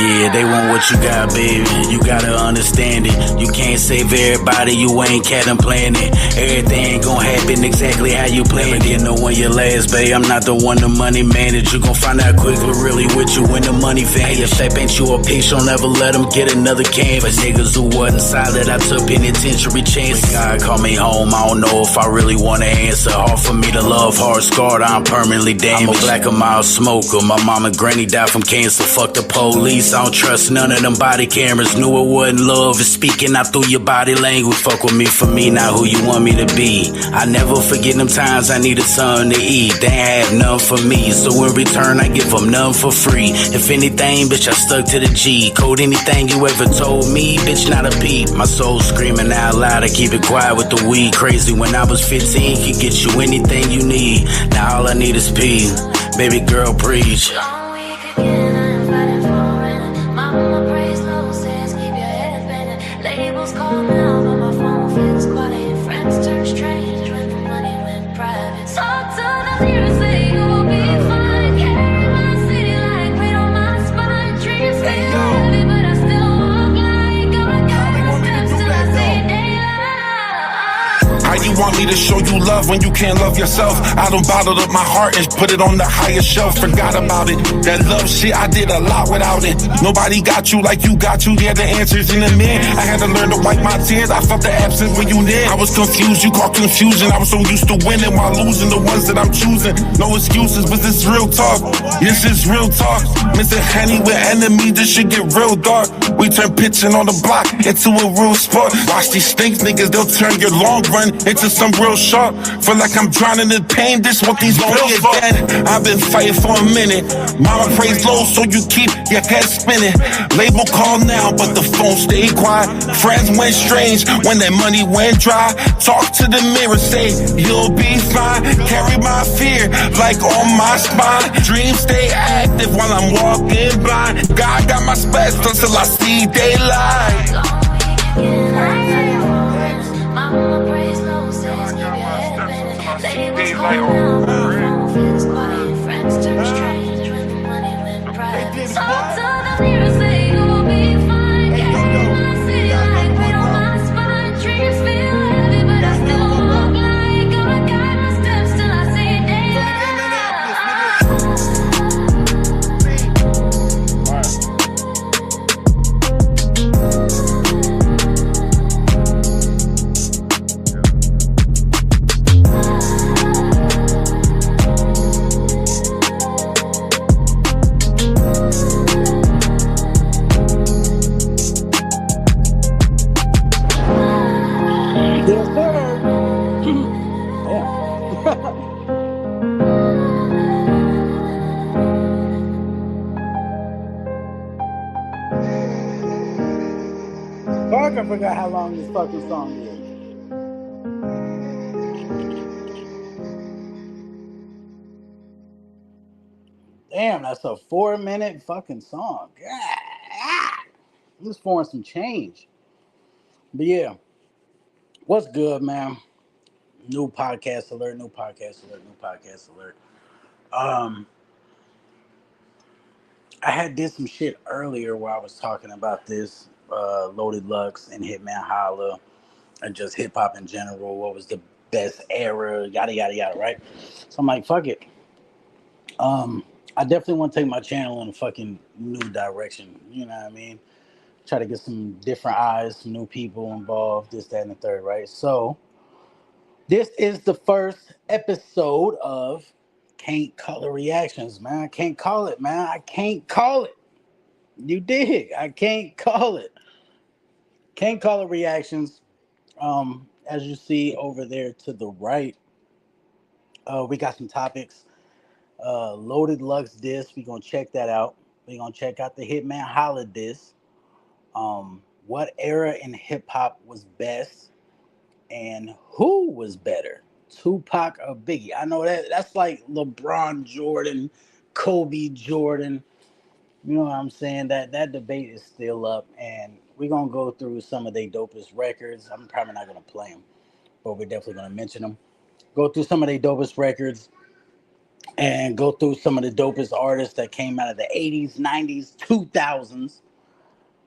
Yeah, they want what you got, baby. You gotta understand it. You can't save everybody, you ain't planning it. Everything ain't gonna happen exactly how you planned it. No one your last, babe. I'm not the one the money manage. You gon' find out quickly, really with you when the money vanish. If ain't you a piece, don't ever let them get another canvas. Niggas who wasn't solid, I took penitentiary chances. God call me home, I don't know if I really wanna answer. Hard for me to love, hard scarred, I'm permanently damaged. I'm a black and mild smoker. My mom and granny died from cancer. Fuck the police, I don't trust none of them body cameras. Knew it wasn't love, it's speaking out through your body language. Fuck with me for me, not who you want me to be. I never forget them times I needed something to eat. They ain't have none for me, so in return I give them none for free. If anything, bitch, I stuck to the G. Code anything you ever told me, bitch, not a peep. My soul screaming out loud, I keep it quiet with the weed. Crazy when I was 15, could get you anything you need. Now all I need is peace. Baby girl, preach. You want me to show you love when you can't love yourself. I done bottled up my heart and put it on the highest shelf. Forgot about it. That love shit, I did a lot without it. Nobody got you like you got you. Yeah, the answer's in the man. I had to learn to wipe my tears. I felt the absence when you near. I was confused, you caught confusion. I was so used to winning while losing the ones that I'm choosing. No excuses, but this real talk. This is real talk. Mr. Henny with enemies, this shit get real dark. We turn pitching on the block into a real sport. Watch these stink niggas, they'll turn your long run into some real sharp. Feel like I'm drowning in pain, this what these pills for. I've been fighting for a minute. Mama prays low, so you keep your head spinning. Label call now, but the phone stayed quiet. Friends went strange when their money went dry. Talk to the mirror, say you'll be fine. Carry my fear like on my spine. Dreams stay active while I'm walking blind. God got my specs until I see daylight. I forgot how long this fucking song is. Damn, that's a 4-minute fucking song. God. This for some change. But yeah, what's good, man? New podcast alert. I had did some shit earlier where I was talking about this Loaded Lux and Hitman Holla and just hip hop in general. What was the best era? Yada yada yada. Right. So I'm like, fuck it. I definitely want to take my channel in a fucking new direction. You know what I mean? Try to get some different eyes, some new people involved, this, that, and the third, right? So this is the first episode of Can't Call It Reactions, man. I can't call it, man. I can't call it. You dig? I can't call it. Can't Call It Reactions. As you see over there to the right, we got some topics. Loaded Lux disc. We're going to check that out. We're going to check out the Hitman Holla disc. What era in hip hop was best and who was better, Tupac or Biggie? I know that's like LeBron Jordan, Kobe Jordan. You know what I'm saying? That debate is still up, and we're gonna go through some of their dopest records. I'm probably not gonna play them, but we're definitely gonna mention them. Go through some of their dopest records. and go through some of the dopest artists that came out of the 80s, 90s, 2000s,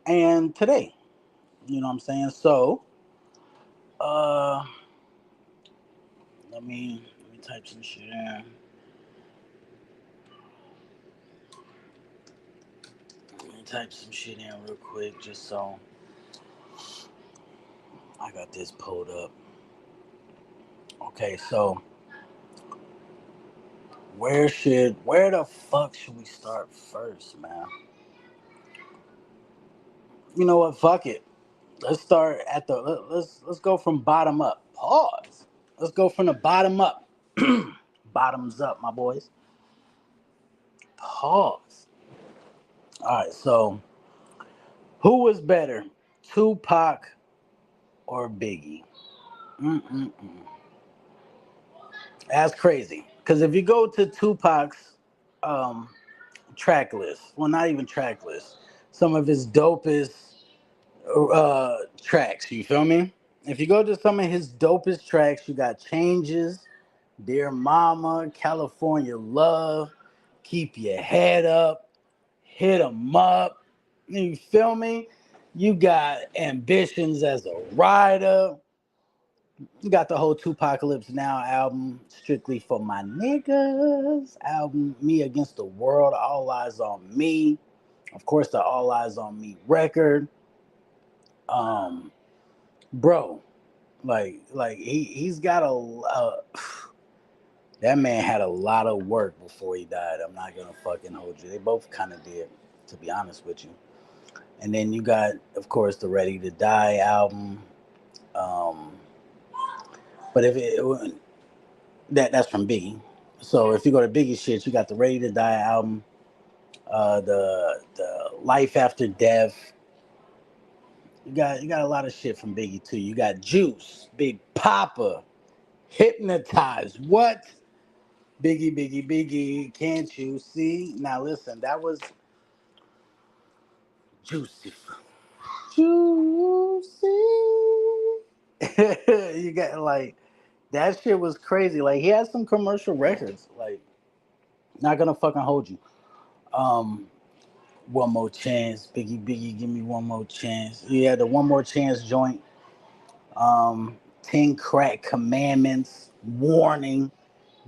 and today. You know what I'm saying? So, uh, let me type some shit in. Let me type some shit in real quick, just so I got this pulled up. Okay, so where the fuck should we start first, man? You know what? Fuck it. Let's start at the let's go from bottom up. Pause. Let's go from the bottom up. Bottoms up, my boys. Pause. All right. So, who was better, Tupac or Biggie? Mm-mm-mm. That's crazy. Because if you go to Tupac's um, track list, well, not even track list, some of his dopest tracks. You feel me? If you go to some of his dopest tracks, you got Changes, Dear Mama, California Love, Keep Your Head Up, Hit 'em Up. You feel me? You got Ambitions as a Rider. You got the whole Tupacalypse Now album, Strictly for My Niggas album, Me Against the World, All Eyes on Me. Of course, the All Eyes on Me record. Um, bro, like he's got that man had a lot of work before he died. I'm not gonna fucking hold you. They both kind of did, to be honest with you. And then you got, of course, the Ready to Die album. Um, but if that's from Biggie. So if you go to Biggie shit, you got the Ready to Die album, the Life After Death. You got a lot of shit from Biggie too. You got Juice, Big Papa, Hypnotized. What? Biggie, Biggie, Biggie, can't you see? Now listen, that was juicy. Juicy. You got like that shit was crazy. Like he had some commercial records. Like not gonna fucking hold you. Um, One More Chance, Biggie, Biggie, give me one more chance. Yeah, the One More Chance joint. 10 Crack Commandments, Warning,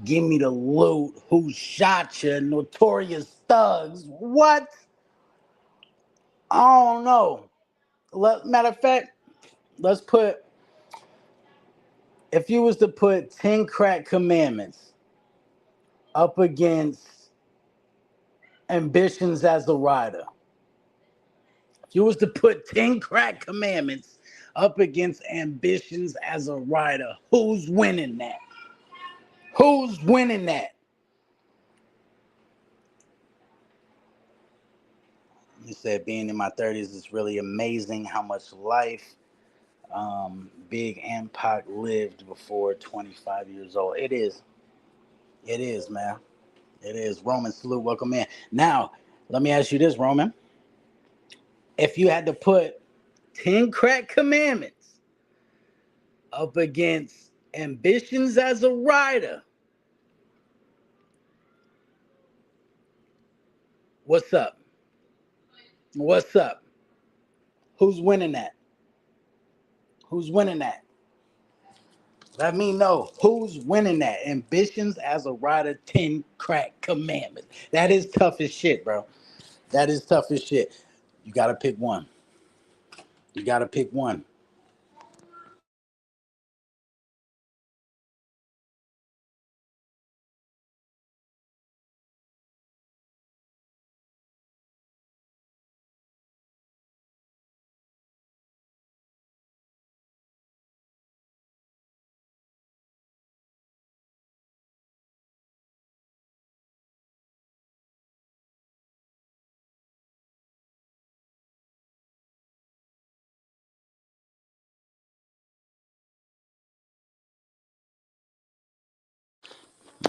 Give Me the Loot, Who Shot Ya, Notorious Thugs. What? I don't know. Matter of fact, let's put, if you was to put 10 Crack Commandments up against Ambitions as a Rider, if you was to put 10 Crack Commandments up against Ambitions as a Rider, who's winning that? Who's winning that? You said being in my 30s is really amazing how much life Big and Pac lived before 25 years old. It is. It is, man. It is. Roman, salute, welcome in. Now, let me ask you this, Roman. If you had to put 10 Crack Commandments up against Ambitions as a Rider, what's up? What's up? Who's winning that? Who's winning that? Let me know who's winning that. Ambitions as a Rider, 10 Crack Commandments. That is tough as shit, bro. That is tough as shit. You gotta pick one. You gotta pick one.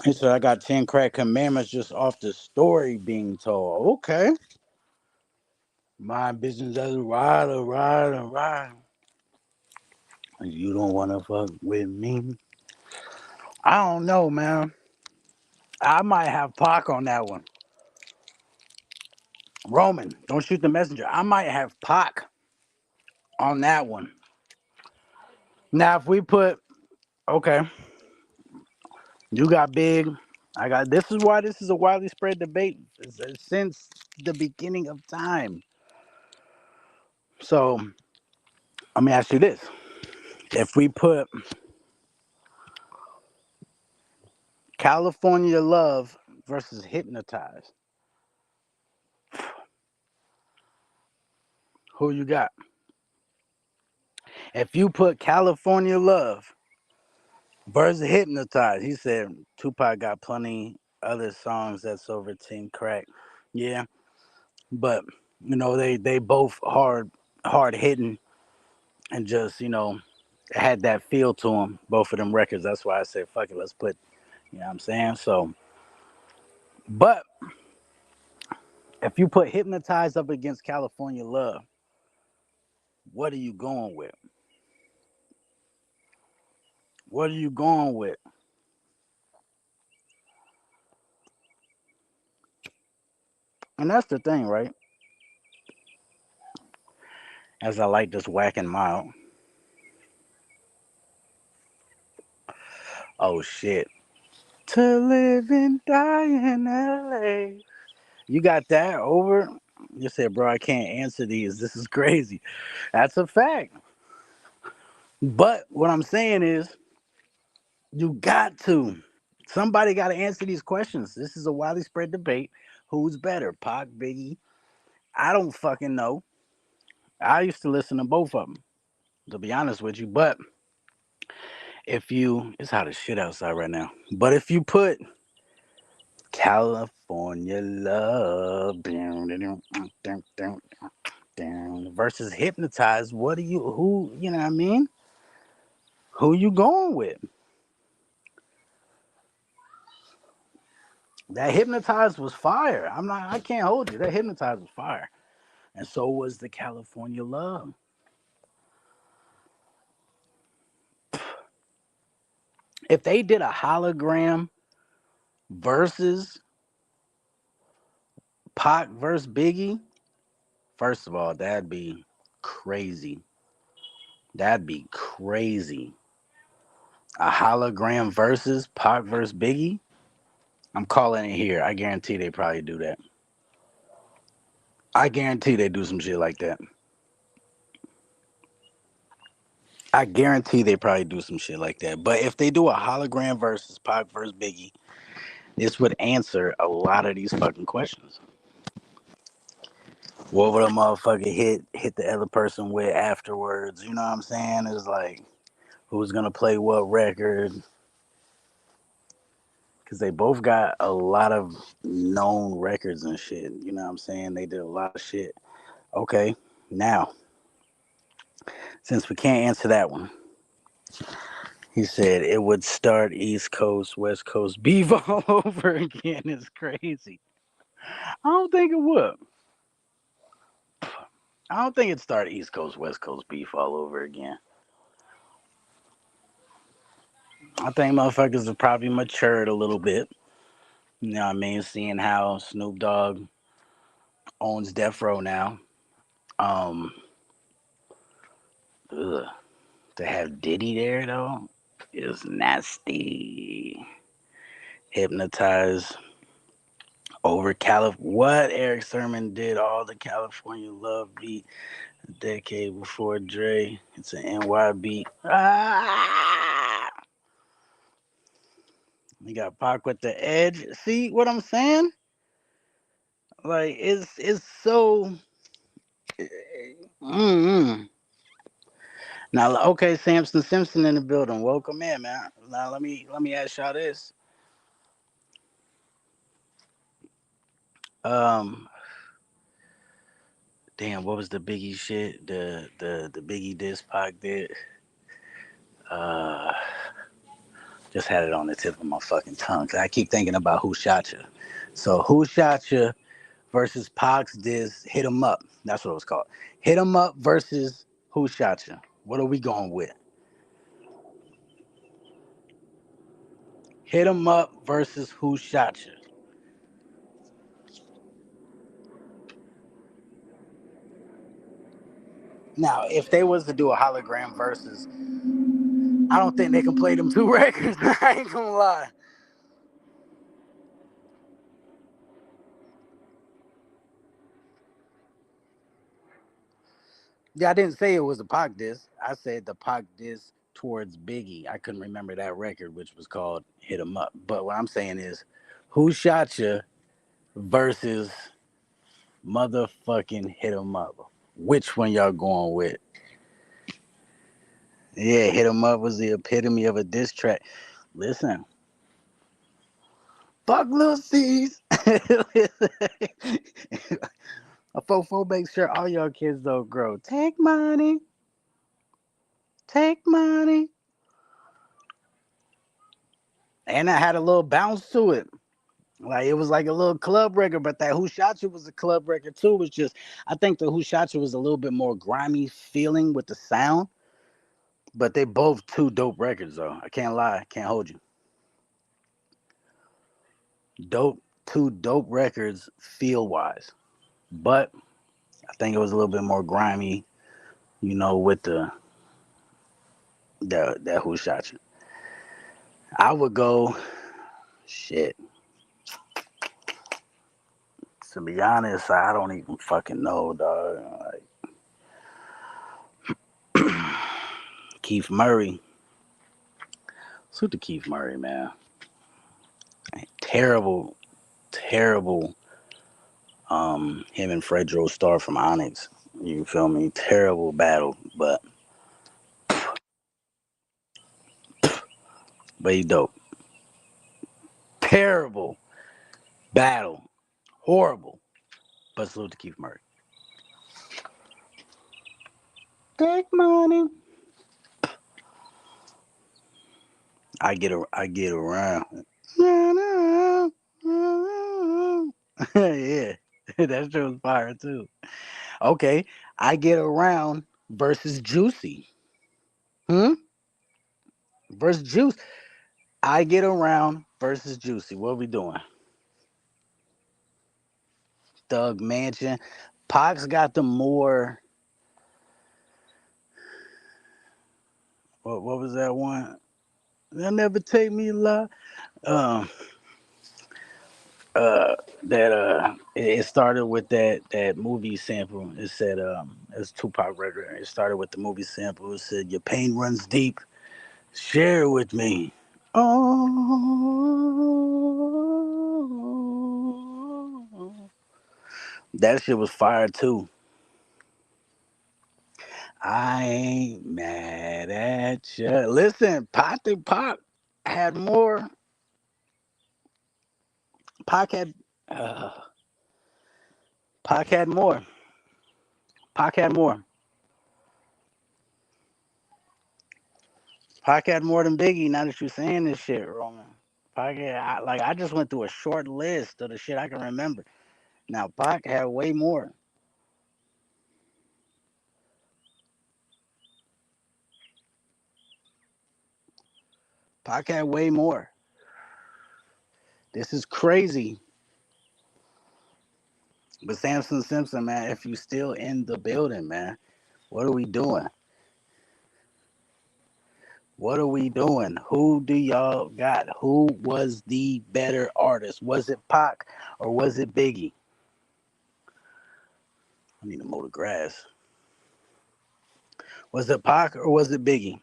He said, I got 10 Crack Commandments just off the story being told. Okay. My business as a rider, rider, rider. You don't wanna fuck with me. I don't know, man. I might have Pac on that one. Roman, don't shoot the messenger. I might have Pac on that one. Now, if we put, okay, you got Big, I got, this is why this is a widely spread debate since the beginning of time. So, let me ask you this. If we put California Love versus Hypnotize, who you got? If you put California Love versus Hypnotize, he said Tupac got plenty other songs that's over 10 crack. Yeah, but they both hard hitting and just had that feel to them. Both of them records. That's why I said fuck it. Let's put. You know what I'm saying? So, but if you put Hypnotize up against California Love, what are you going with? What are you going with? And that's the thing, right? As I like this whack and mild. Oh shit. To live and die in LA. You got that over? You said, bro, I can't answer these. This is crazy. That's a fact. But what I'm saying is, you got to. Somebody got to answer these questions. This is a widely spread debate. Who's better, Pac, Biggie? I don't fucking know. I used to listen to both of them, to be honest with you. But it's hot as shit outside right now. But if you put California Love versus Hypnotize, you know what I mean? Who you going with? That Hypnotize was fire. I can't hold you. That Hypnotize was fire. And so was the California Love. If they did a hologram versus Pac versus Biggie, first of all, that'd be crazy. That'd be crazy. A hologram versus Pac versus Biggie? I'm calling it here. I guarantee they probably do that. I guarantee they do some shit like that. I guarantee they probably do some shit like that. But if they do a hologram versus Pac versus Biggie, this would answer a lot of these fucking questions. What would a motherfucker hit the other person with afterwards? You know what I'm saying? It's like, who's gonna play what record? Because they both got a lot of known records and shit. You know what I'm saying? They did a lot of shit. Okay, now, since we can't answer that one, he said it would start East Coast, West Coast beef all over again. It's crazy. I don't think it would. I don't think it'd start East Coast, West Coast beef all over again. I think motherfuckers have probably matured a little bit. You know what I mean? Seeing how Snoop Dogg owns Death Row now. Um, ugh, to have Diddy there though is nasty. Hypnotize over what Eric Sermon did all the California Love beat a decade before Dre. It's an NY beat. You got Pac with the edge. See what I'm saying? Like it's so. Mm-mm. Now, okay, Samson Simpson in the building. Welcome in, man. Now let me ask y'all this. Um, damn, what was the Biggie shit? The Biggie diss Pac did. Uh, just had it on the tip of my fucking tongue. 'Cause I keep thinking about Who Shot Ya. So Who Shot Ya versus Pac's diss Hit 'Em Up. That's what it was called. Hit 'Em Up versus Who Shot Ya. What are we going with? Hit 'em up versus Who Shot You. Now, if they was to do a hologram versus, I don't think they can play them two records. I ain't gonna lie. Yeah, I didn't say it was a Pac diss. I said the Pac diss towards Biggie. I couldn't remember that record, which was called Hit 'em Up. But what I'm saying is, Who Shot You versus motherfucking Hit 'em Up. Which one y'all going with? Yeah, Hit 'em Up was the epitome of a diss track. Listen, fuck Lil C's. A fofo make sure all y'all kids don't grow. Take money. Take money. And I had a little bounce to it. Like it was like a little club record, but that Who Shot You was a club record too. It was just I think the Who Shot You was a little bit more grimy feeling with the sound. But they both two dope records though. I can't lie, can't hold you. Dope two dope records feel wise. But I think it was a little bit more grimy, with the that Who Shot You. I would go shit. To be honest, I don't even fucking know, dog. Like Keith Murray. Salute to Keith Murray, man. Terrible, terrible. Him and Fredro Starr from Onyx. You feel me? Terrible battle, but he dope. Terrible battle, horrible. But salute to Keith Murray. Take money. I get around. Yeah, that shit was fire too. Okay, I get around versus Juicy. Versus Juice. I get around versus Juicy. What are we doing? Thug Mansion. Pac's got the more. What was that one? They'll never take me alive. Um, that it started with that movie sample. It said it's Tupac record. It started with the movie sample. It said your pain runs deep. Share it with me. Oh, that shit was fire too. I ain't mad at you. Listen, Pac had more. Pac had, uh, Pac had more. Pac had more. Pac had more than Biggie. Now that you're saying this shit, Roman. I just went through a short list of the shit I can remember. Now Pac had way more. Pac had way more. This is crazy. But Samson Simpson, man, if you still in the building, man, what are we doing? What are we doing? Who do y'all got? Who was the better artist? Was it Pac or was it Biggie? I need to mow the grass. Was it Pac or was it Biggie?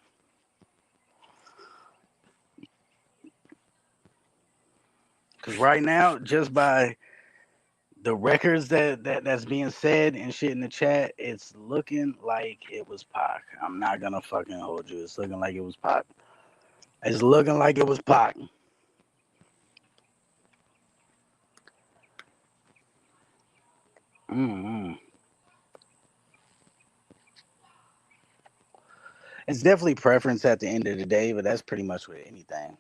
Because right now, just by the records that's being said and shit in the chat, it's looking like it was Pac. I'm not gonna fucking hold you. It's looking like it was Pac. It's looking like it was Pac. Mm-hmm. It's definitely preference at the end of the day, but that's pretty much with anything.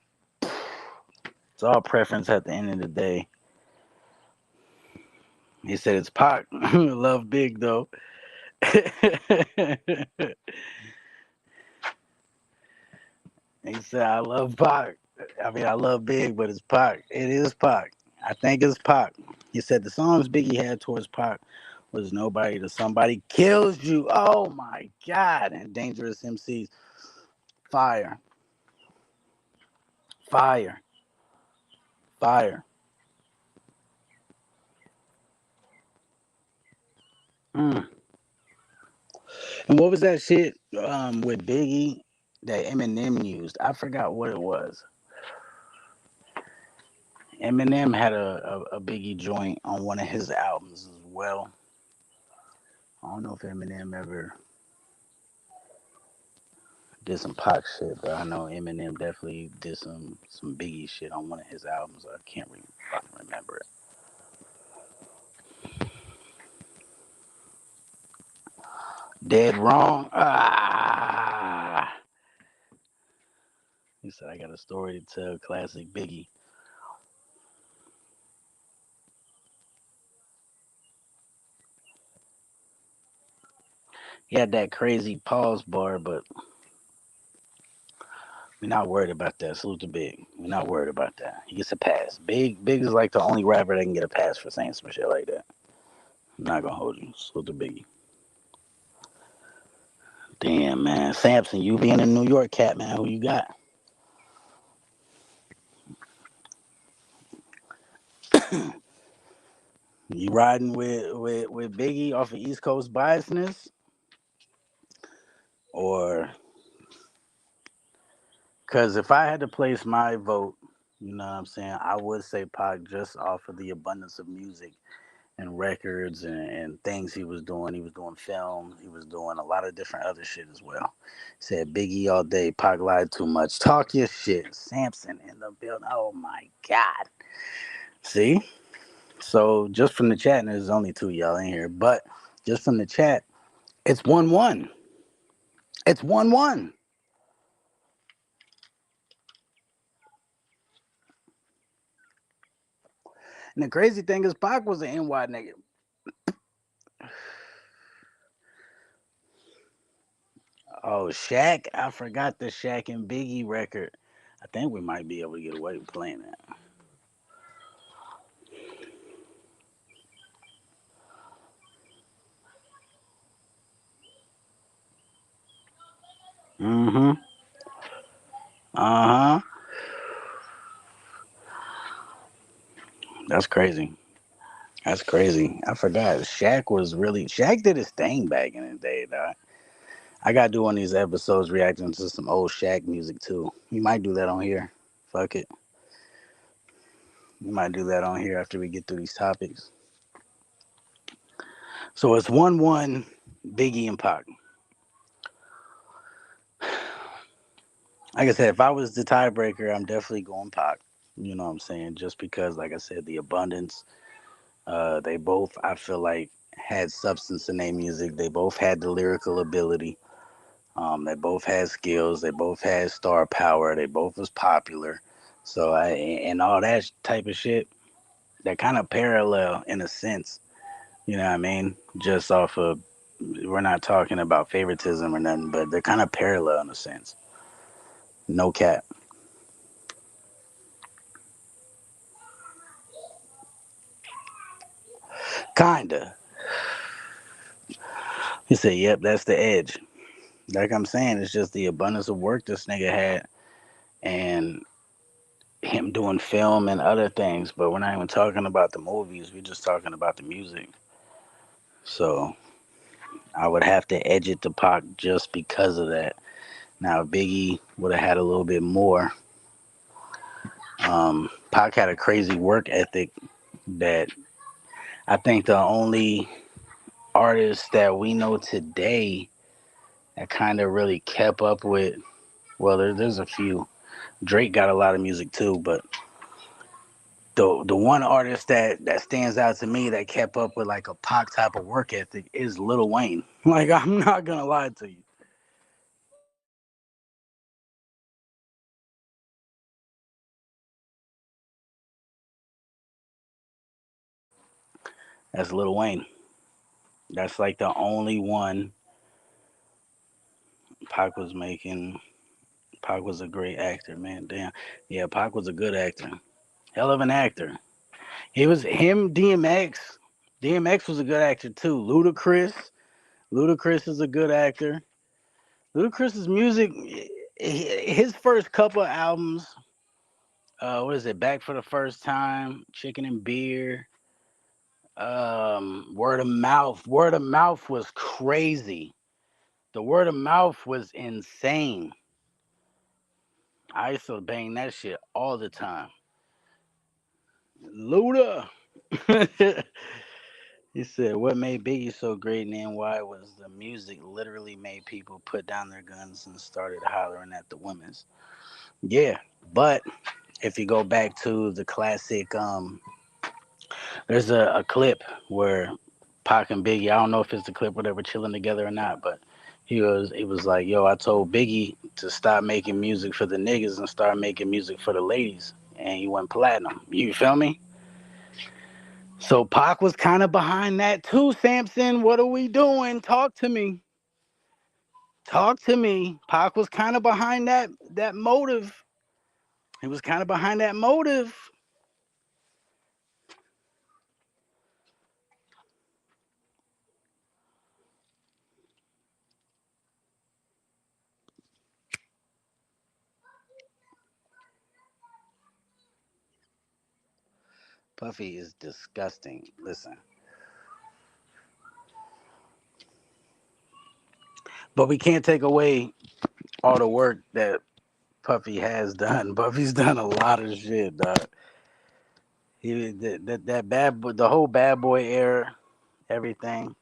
It's all preference at the end of the day. He said it's Pac. Love Big though. He said I love Pac. I mean, I love Big, but it's Pac. It is Pac. I think it's Pac. He said the songs Biggie had towards Pac was Nobody to Somebody Kills You. Oh my God. And Dangerous MCs. Fire. Fire. Fire. Mm. And what was that shit with Biggie that Eminem used? I forgot what it was. Eminem had a Biggie joint on one of his albums as well. I don't know if Eminem ever did some Pac shit, but I know Eminem definitely did some Biggie shit on one of his albums. I can't fucking remember it. Dead wrong. Ah, he said I got a story to tell. Classic Biggie. He had that crazy pause bar, but we're not worried about that. Salute to Big. We're not worried about that. He gets a pass. Big is like the only rapper that can get a pass for saying some shit like that. I'm not gonna hold you. Salute to Biggie. Damn man, Samson, you being a New York cat, man. Who you got? You riding with Biggie off of East Coast biasness, or because if I had to place my vote, you know what I'm saying, I would say Pac just off of the abundance of music and records and things he was doing. He was doing film. He was doing a lot of different other shit as well. Said Biggie all day. Pac lied too much. Talk your shit. Samson in the building. Oh my God. See? So just from the chat, and there's only two of y'all in here, but just from the chat, it's 1-1. It's 1-1. And the crazy thing is, Pac was an NY nigga. Oh, Shaq. I forgot the Shaq and Biggie record. I think we might be able to get away with playing that. Mm-hmm. Uh-huh. That's crazy. That's crazy. I forgot. Shaq did his thing back in the day, dog. I gotta do one of these episodes reacting to some old Shaq music too. We might do that on here. Fuck it. We might do that on here after we get through these topics. So it's 1-1 Biggie and Pac. Like I said, if I was the tiebreaker, I'm definitely going Pac. You know what I'm saying? Just because, like I said, the abundance. They both, I feel like, had substance in their music. They both had the lyrical ability. They both had skills. They both had star power. They both was popular. So and all that type of shit. That kind of parallel in a sense. You know what I mean? Just off of, we're not talking about favoritism or nothing, but they're kind of parallel in a sense. No cap. Kinda. He said, "Yep, that's the edge." Like I'm saying, it's just the abundance of work this nigga had, and him doing film and other things. But we're not even talking about the movies. We're just talking about the music. So I would have to edge it to Pac just because of that. Now Biggie would have had a little bit more. Pac had a crazy work ethic that I think the only artist that we know today that kind of really kept up with. Well, there's a few. Drake got a lot of music too, but the one artist that stands out to me that kept up with like a Pac type of work ethic is Lil Wayne. Like I'm not gonna lie to you. That's Lil Wayne. That's like the only one Pac was making Pac was a great actor, man. Damn. Yeah, Pac was a good actor. Hell of an actor. He was him, DMX. DMX was a good actor too. Ludacris. Ludacris is a good actor. Ludacris's music, his first couple of albums, what is it? Back for the First Time, Chicken and Beer, Word of Mouth. Word of Mouth was crazy. The Word of Mouth was insane. I used to bang that shit all the time. Luda. He said, "What made Biggie so great in NY was the music. Literally made people put down their guns and started hollering at the women's." Yeah, but if you go back to the classic, there's a clip where Pac and Biggie. I don't know if it's the clip where they were chilling together or not, but he was like, "Yo, I told Biggie to stop making music for the niggas and start making music for the ladies," and he went platinum. You feel me? So Pac was kind of behind that too. Samson, what are we doing? Talk to me. Talk to me. Pac was kind of behind that motive. He was kind of behind that motive. Puffy is disgusting. Listen, but we can't take away all the work that Puffy has done. Puffy's done a lot of shit, dog. That bad boy, the whole bad boy era, everything.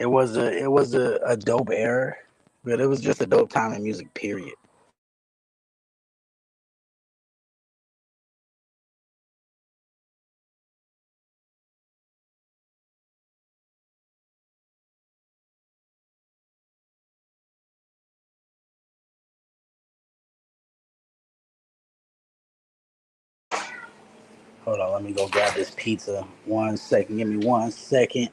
It was a dope era, but it was just a dope time in music. Period. Hold on, let me go grab this pizza. 1 second. Give me 1 second.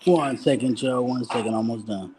One second, Joe. 1 second. Almost done.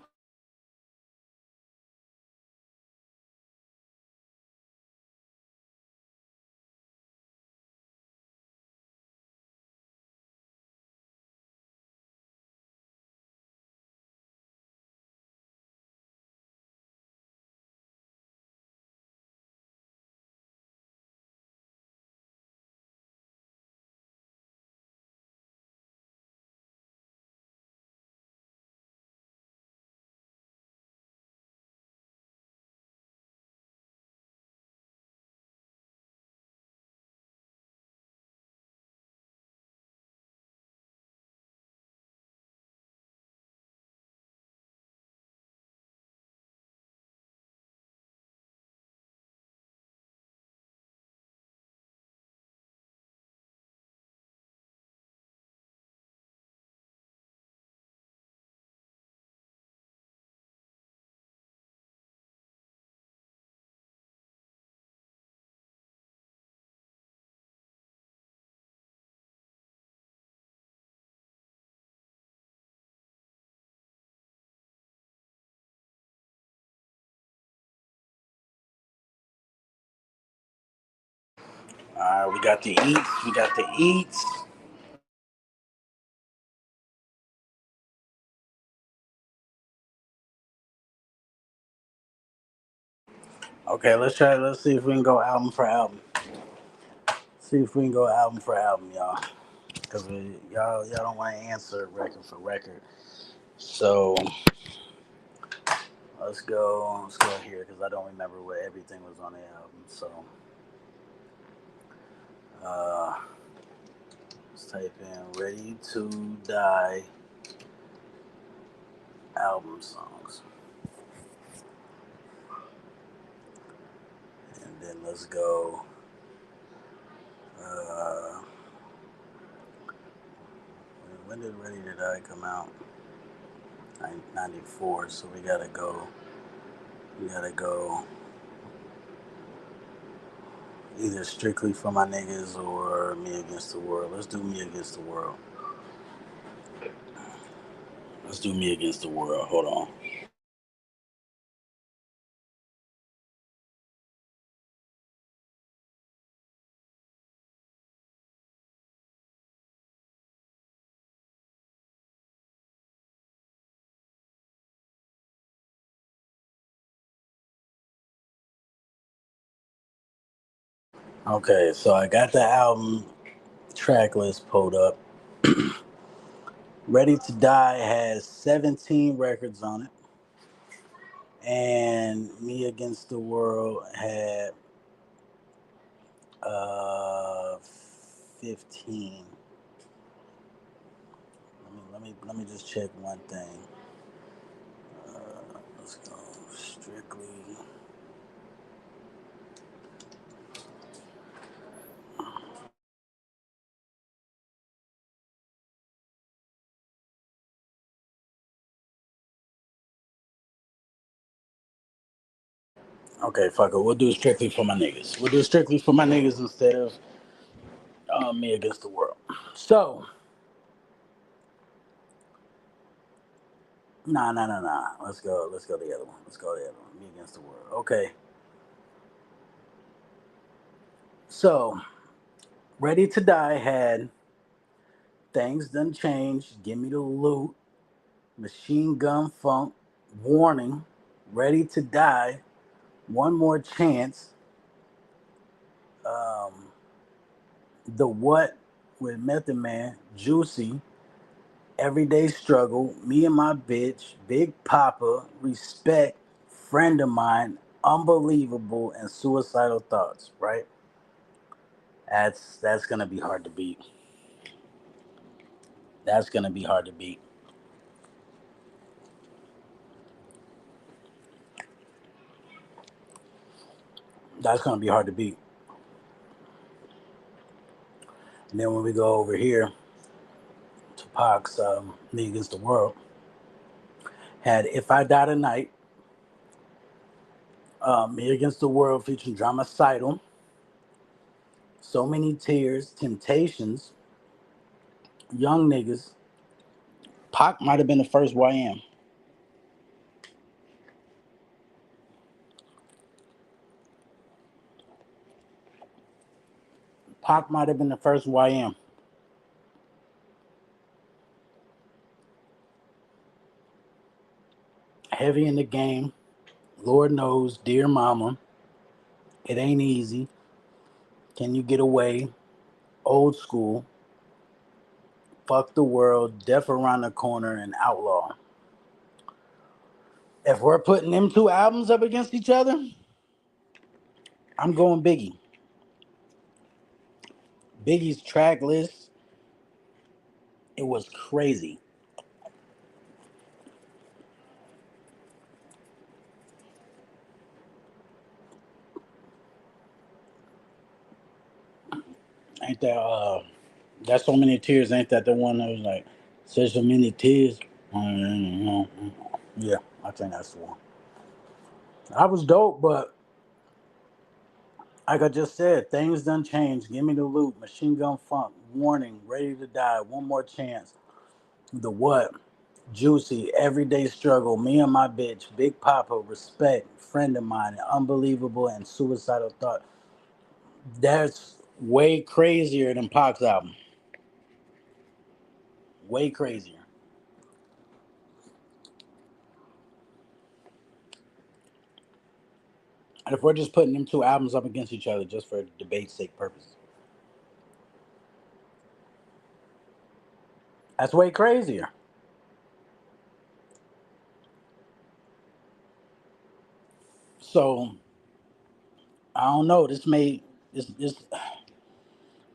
All right, we got the eats. We got the eats. Okay, let's try. Let's see if we can go album for album. See if we can go album for album, y'all. Because y'all don't want to answer record for record. So Let's go here because I don't remember what everything was on the album. So uh, let's type in "Ready to Die" album songs, and then let's go. Uh, when did "Ready to Die" come out? 94. So we gotta go. We gotta go either strictly for my niggas or Me Against the World. Let's do Me Against the World. Let's do Me Against the World. Hold on. Okay, so I got the album track list pulled up. Ready to Die has 17 records on it, and Me Against the World had uh 15. Let me just check one thing. Let's go strictly. Okay, fuck it. We'll do strictly for my niggas. We'll do strictly for my niggas instead of Me Against the World. So, nah. Let's go. Let's go the other one. Let's go the other one. Me Against the World. Okay. So, Ready to Die had Things Done Changed, Give Me the Loot, Machine Gun Funk, Warning, Ready to Die, One More Chance, um, The What with Method Man, Juicy, Everyday Struggle, Me and My Bitch, Big Papa, Respect, Friend of Mine, Unbelievable, and Suicidal Thoughts, right? That's gonna be hard to beat. That's gonna be hard to beat. That's gonna be hard to beat. And then when we go over here, Tupac's Me Against the World had If I Die Tonight, Me Against the World featuring Dramacidal, So Many Tears, Temptations, Young Niggas. Pac might have been the first YM. Pac might have been the first YM. Heavy in the Game, Lord Knows, Dear Mama, It Ain't Easy, Can You Get Away, Old School, Fuck the World, Death Around the Corner, and Outlaw. If we're putting them two albums up against each other, I'm going Biggie. Biggie's track list, it was crazy. Ain't that that's So Many Tears, ain't that the one that was like says so many tears? Yeah, I think that's the one. I was dope, but like I just said, things done changed. Give Me the Loot, Machine Gun Funk, Warning, Ready to Die, One More Chance, The What, Juicy, Everyday Struggle, Me and My Bitch, Big Papa, Respect, Friend of Mine, Unbelievable, and Suicidal Thought. That's way crazier than Pac's album. Way crazier. And if we're just putting them two albums up against each other just for debate's sake purposes, that's way crazier. So I don't know. This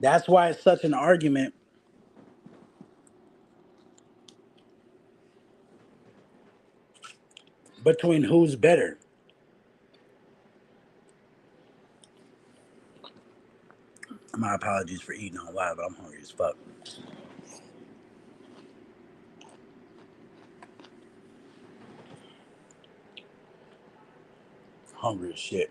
that's why it's such an argument between who's better. My apologies for eating on live, but I'm hungry as fuck. Hungry as shit.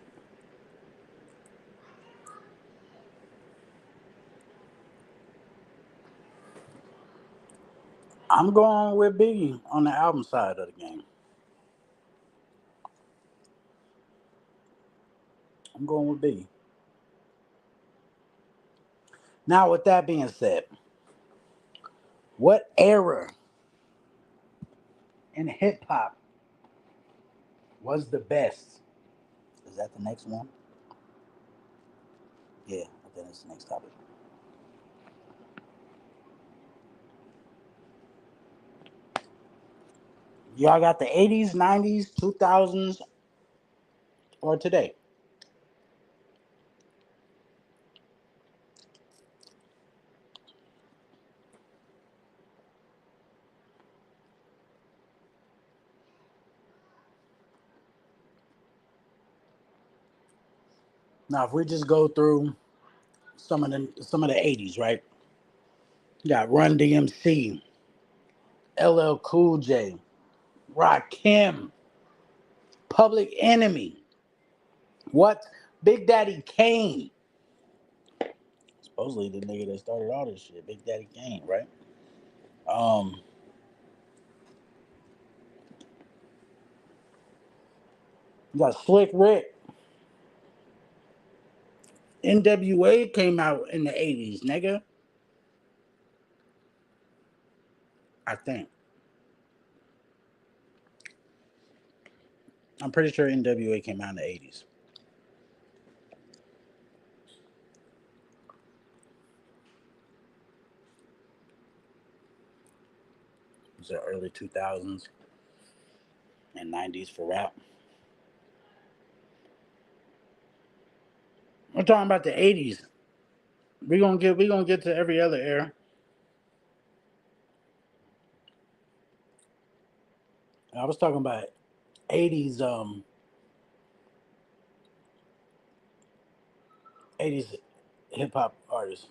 I'm going with Biggie on the album side of the game. I'm going with Biggie. Now, with that being said, what era in hip hop was the best? Is that the next one? Yeah, I think that's the next topic. Y'all got the 80s, 90s, 2000s, or today? Now, if we just go through some of the 80s, right? You got Run DMC, LL Cool J, Rakim, Public Enemy, what? Big Daddy Kane. Supposedly the nigga that started all this shit, Big Daddy Kane, right? Um, you got Slick Rick. NWA came out in the 80s, nigga. I think. I'm pretty sure NWA came out in the 80s. It was the early 2000s and 90s for rap. We're talking about the 80s. We gonna get to every other era. I was talking about 80s 80s hip hop artists.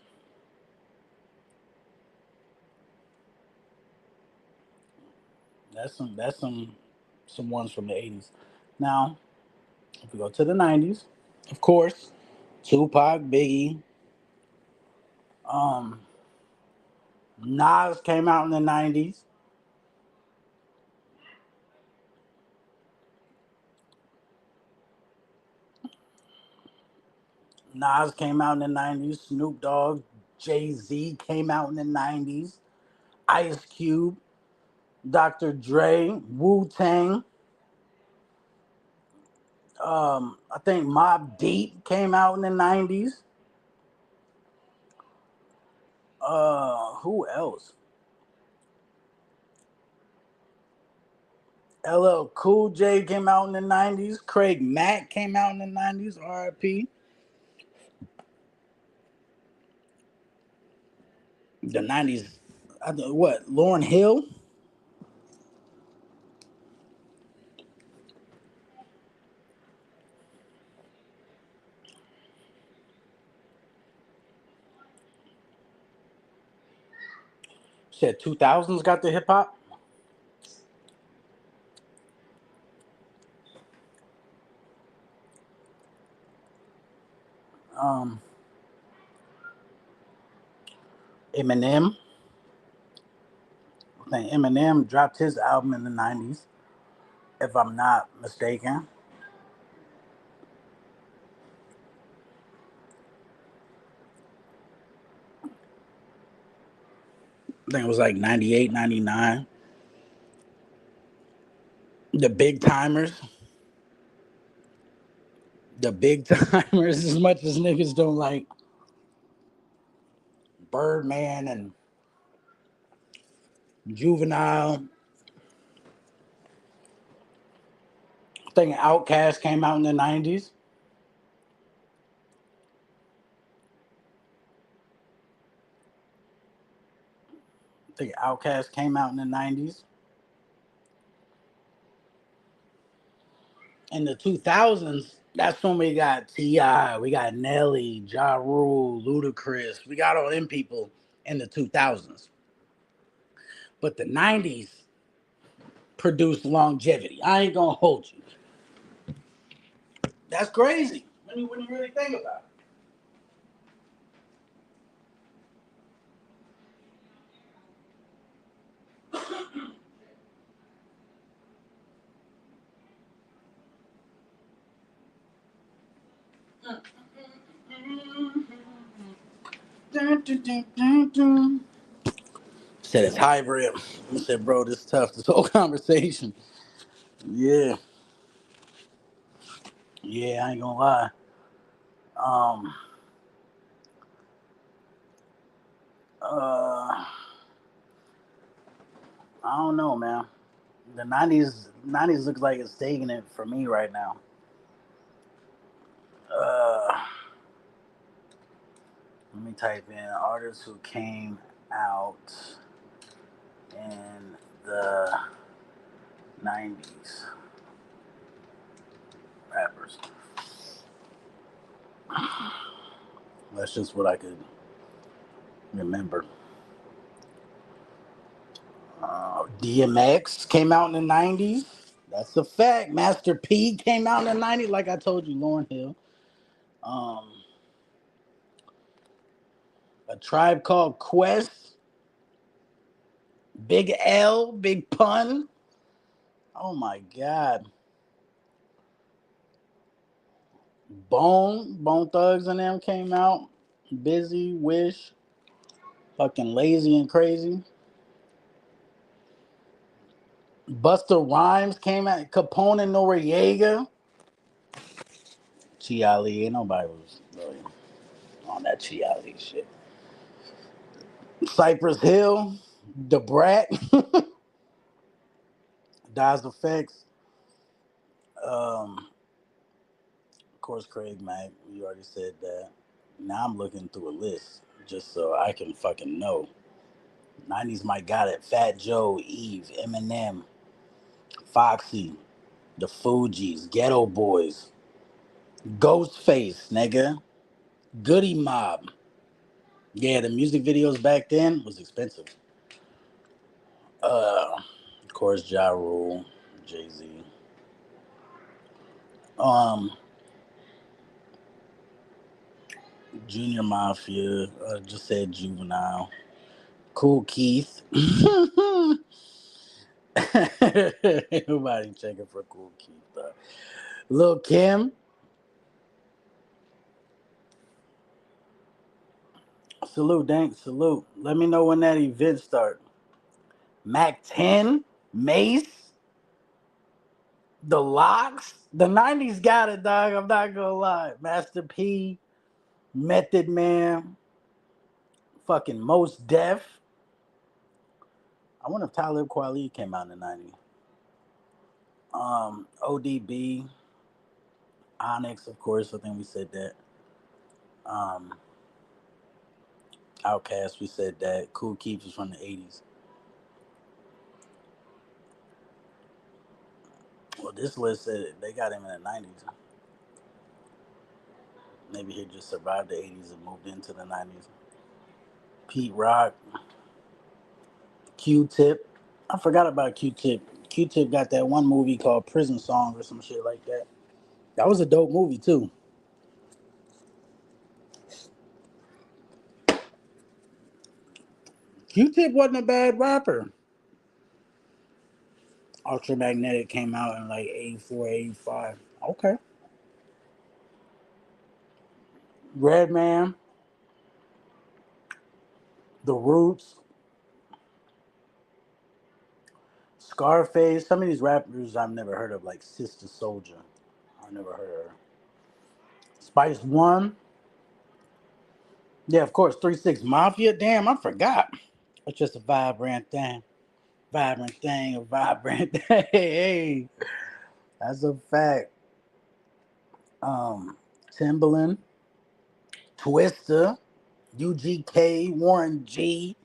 That's some ones from the 80s. Now, if we go to the 90s, of course, Tupac, Biggie, um, Nas came out in the 90s. Nas came out in the 90s. Snoop Dogg, Jay-Z came out in the 90s. Ice Cube, Dr. Dre, Wu-Tang. I think Mobb Deep came out in the 90s. Who else? LL Cool J came out in the 90s. Craig Mack came out in the 90s. RIP. The 90s. What? Lauryn Hill? Said 2000s got the hip hop. Um, Eminem. I think Eminem dropped his album in the 90s, if I'm not mistaken. I think it was like 98, 99. The Big Timers. The Big Timers, as much as niggas don't like Birdman and Juvenile. Think Outkast came out in the 90s. Think Outkast came out in the 90s. In the 2000s, that's when we got T.I., we got Nelly, Ja Rule, Ludacris. We got all them people in the 2000s. But the 90s produced longevity. I ain't gonna hold you. That's crazy when you really think about it. Dun, dun, dun, dun, dun. Said it's hybrid. I said, bro, this is tough. This whole conversation. Yeah, yeah, I ain't gonna lie. Um, uh, I don't know, man. The nineties looks like it's taking it for me right now. Uh, Let me type in artists who came out in the '90s. Rappers. That's just what I could remember. DMX came out in the '90s. That's a fact. Master P came out in the '90s, like I told you, Lauryn Hill. Um, a Tribe Called Quest, Big L, Big Pun. Oh my God. Bone Thugs and them came out. Busy, Wish, fucking Lazy and Crazy. Buster Rhymes came out. Capone and Noriega. Chi Ali, ain't nobody was really on that Chi Ali shit. Cypress Hill, The Brat, Dies Effects, of course Craig Mack. We already said that. Now I'm looking through a list just so I can fucking know. 90s Mike got it. Fat Joe, Eve, Eminem, Foxy, The Fugees, Ghetto Boys, Ghostface, nigga, Goody Mob. Yeah, the music videos back then was expensive. Of course, Ja Rule, Jay Z. Um, Junior Mafia. Just said Juvenile. Cool Keith. Nobody checking for Cool Keith. Lil Kim. Salute, Dank. Salute. Let me know when that event start. Mac 10. Mace. The Locks. The 90s got it, dog. I'm not gonna lie. Master P. Method Man. Fucking Most Def. I wonder if Talib Kweli came out in the 90s. ODB. Onyx, of course. I think we said that. Um, Outkast, we said that. Cool Keith is from the 80s. Well, this list said they got him in the 90s. Maybe he just survived the 80s and moved into the 90s. Pete Rock, Q-Tip. I forgot about Q-Tip. Q-Tip got that one movie called Prison Song or some shit like that. That was a dope movie, too. Q-Tip wasn't a bad rapper. Ultramagnetic came out in like 84, 85. Okay. Redman, The Roots, Scarface. Some of these rappers I've never heard of, like Sister Soldier. I never heard of her. Spice One. Yeah, of course. 3 6 Mafia. Damn, I forgot. It's just a vibrant thing. Vibrant thing, a vibrant thing. Hey. As a fact, um, Timbaland, Twister, UGK, Warren G.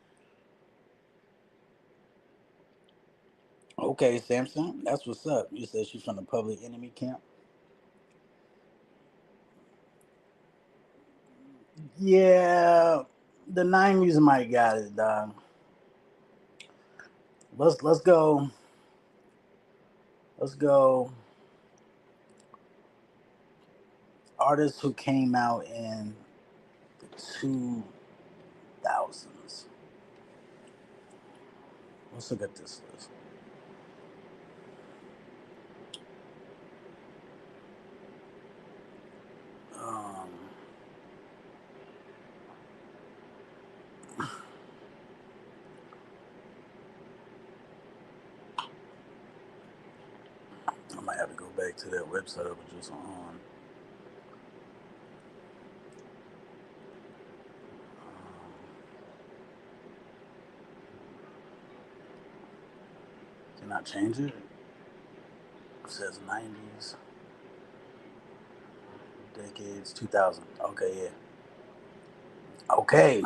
Okay, Samson, that's what's up. You said she's from the Public Enemy camp. Yeah, the '90s might got it, dog. Let's go. Let's go. Artists who came out in the 2000s. Let's look at this list. Um, I might have to go back to that website I was just on. Can I change it? It says '90s, decades, 2000. Okay, yeah. Okay,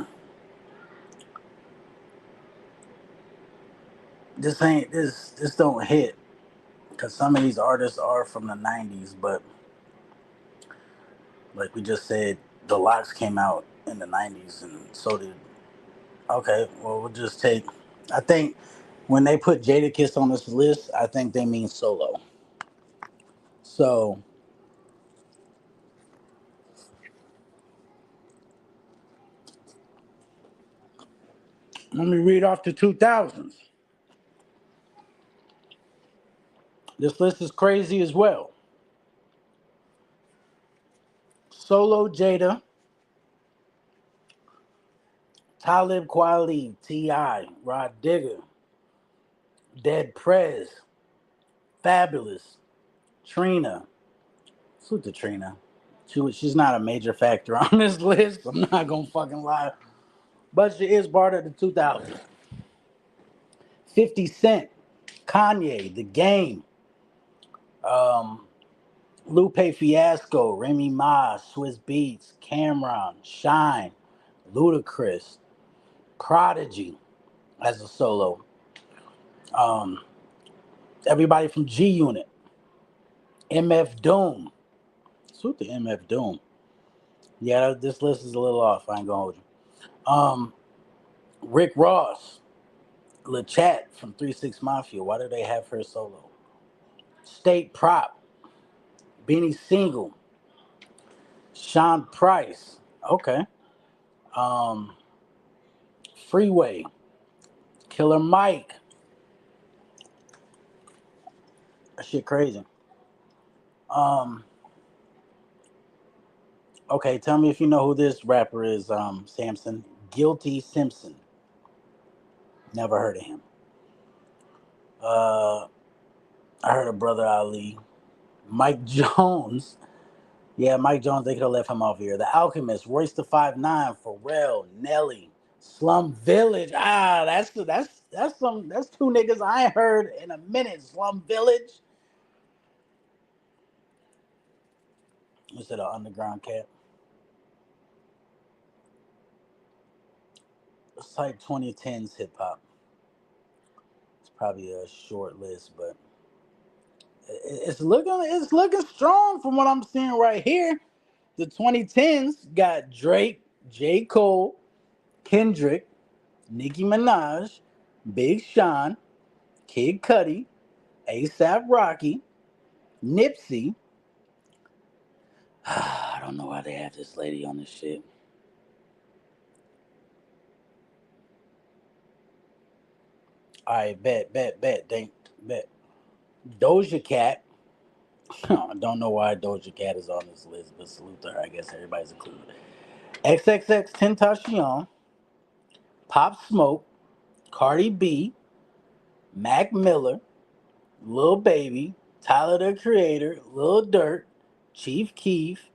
this don't hit because some of these artists are from the '90s, but like we just said, the locks came out in the '90s, and so did. Okay, well we'll just take. I think when they put Jadakiss on this list, I think they mean solo. So let me read off the 2000s. This list is crazy as well. Solo Jada, Talib Kweli, T.I., Rod Digger, Dead Prez, Fabulous, Trina. Salute to Trina. She's not a major factor on this list. I'm not gonna fucking lie, but she is part of the 2000s. 50 Cent, Kanye, The Game, um, Lupe Fiasco, Remy Ma, Swiss Beats, Cameron, Shine, Ludacris, Prodigy as a solo. Um, Everybody from G Unit, MF Doom. Salute to MF Doom. Yeah, this list is a little off. I ain't gonna hold you. Rick Ross, LeChat from 3 6 Mafia. Why do they have her solo? State Prop, Benny Single, Sean Price. Okay. Um, Freeway, Killer Mike. That shit crazy. Um, okay, tell me if you know who this rapper is, Samson. Guilty Simpson. Never heard of him. Uh, I heard of Brother Ali. Mike Jones. Yeah, Mike Jones, they could have left him off here. The Alchemist, Royce the 5'9", Pharrell, Nelly, Slum Village. That's two niggas I ain't heard in a minute. Slum Village. Is it an underground cat? Let's type 2010s hip hop. It's probably a short list, but it's looking strong from what I'm seeing right here. The 2010s got Drake, J. Cole, Kendrick, Nicki Minaj, Big Sean, Kid Cudi, ASAP Rocky, Nipsey. I don't know why they have this lady on this shit. All right, bet. Bet. Doja Cat. I don't know why Doja Cat is on this list, but salute to her. I guess everybody's included. XXX Tentacion, Pop Smoke, Cardi B, Mac Miller, Lil Baby, Tyler the Creator, Lil Durk, Chief Keef,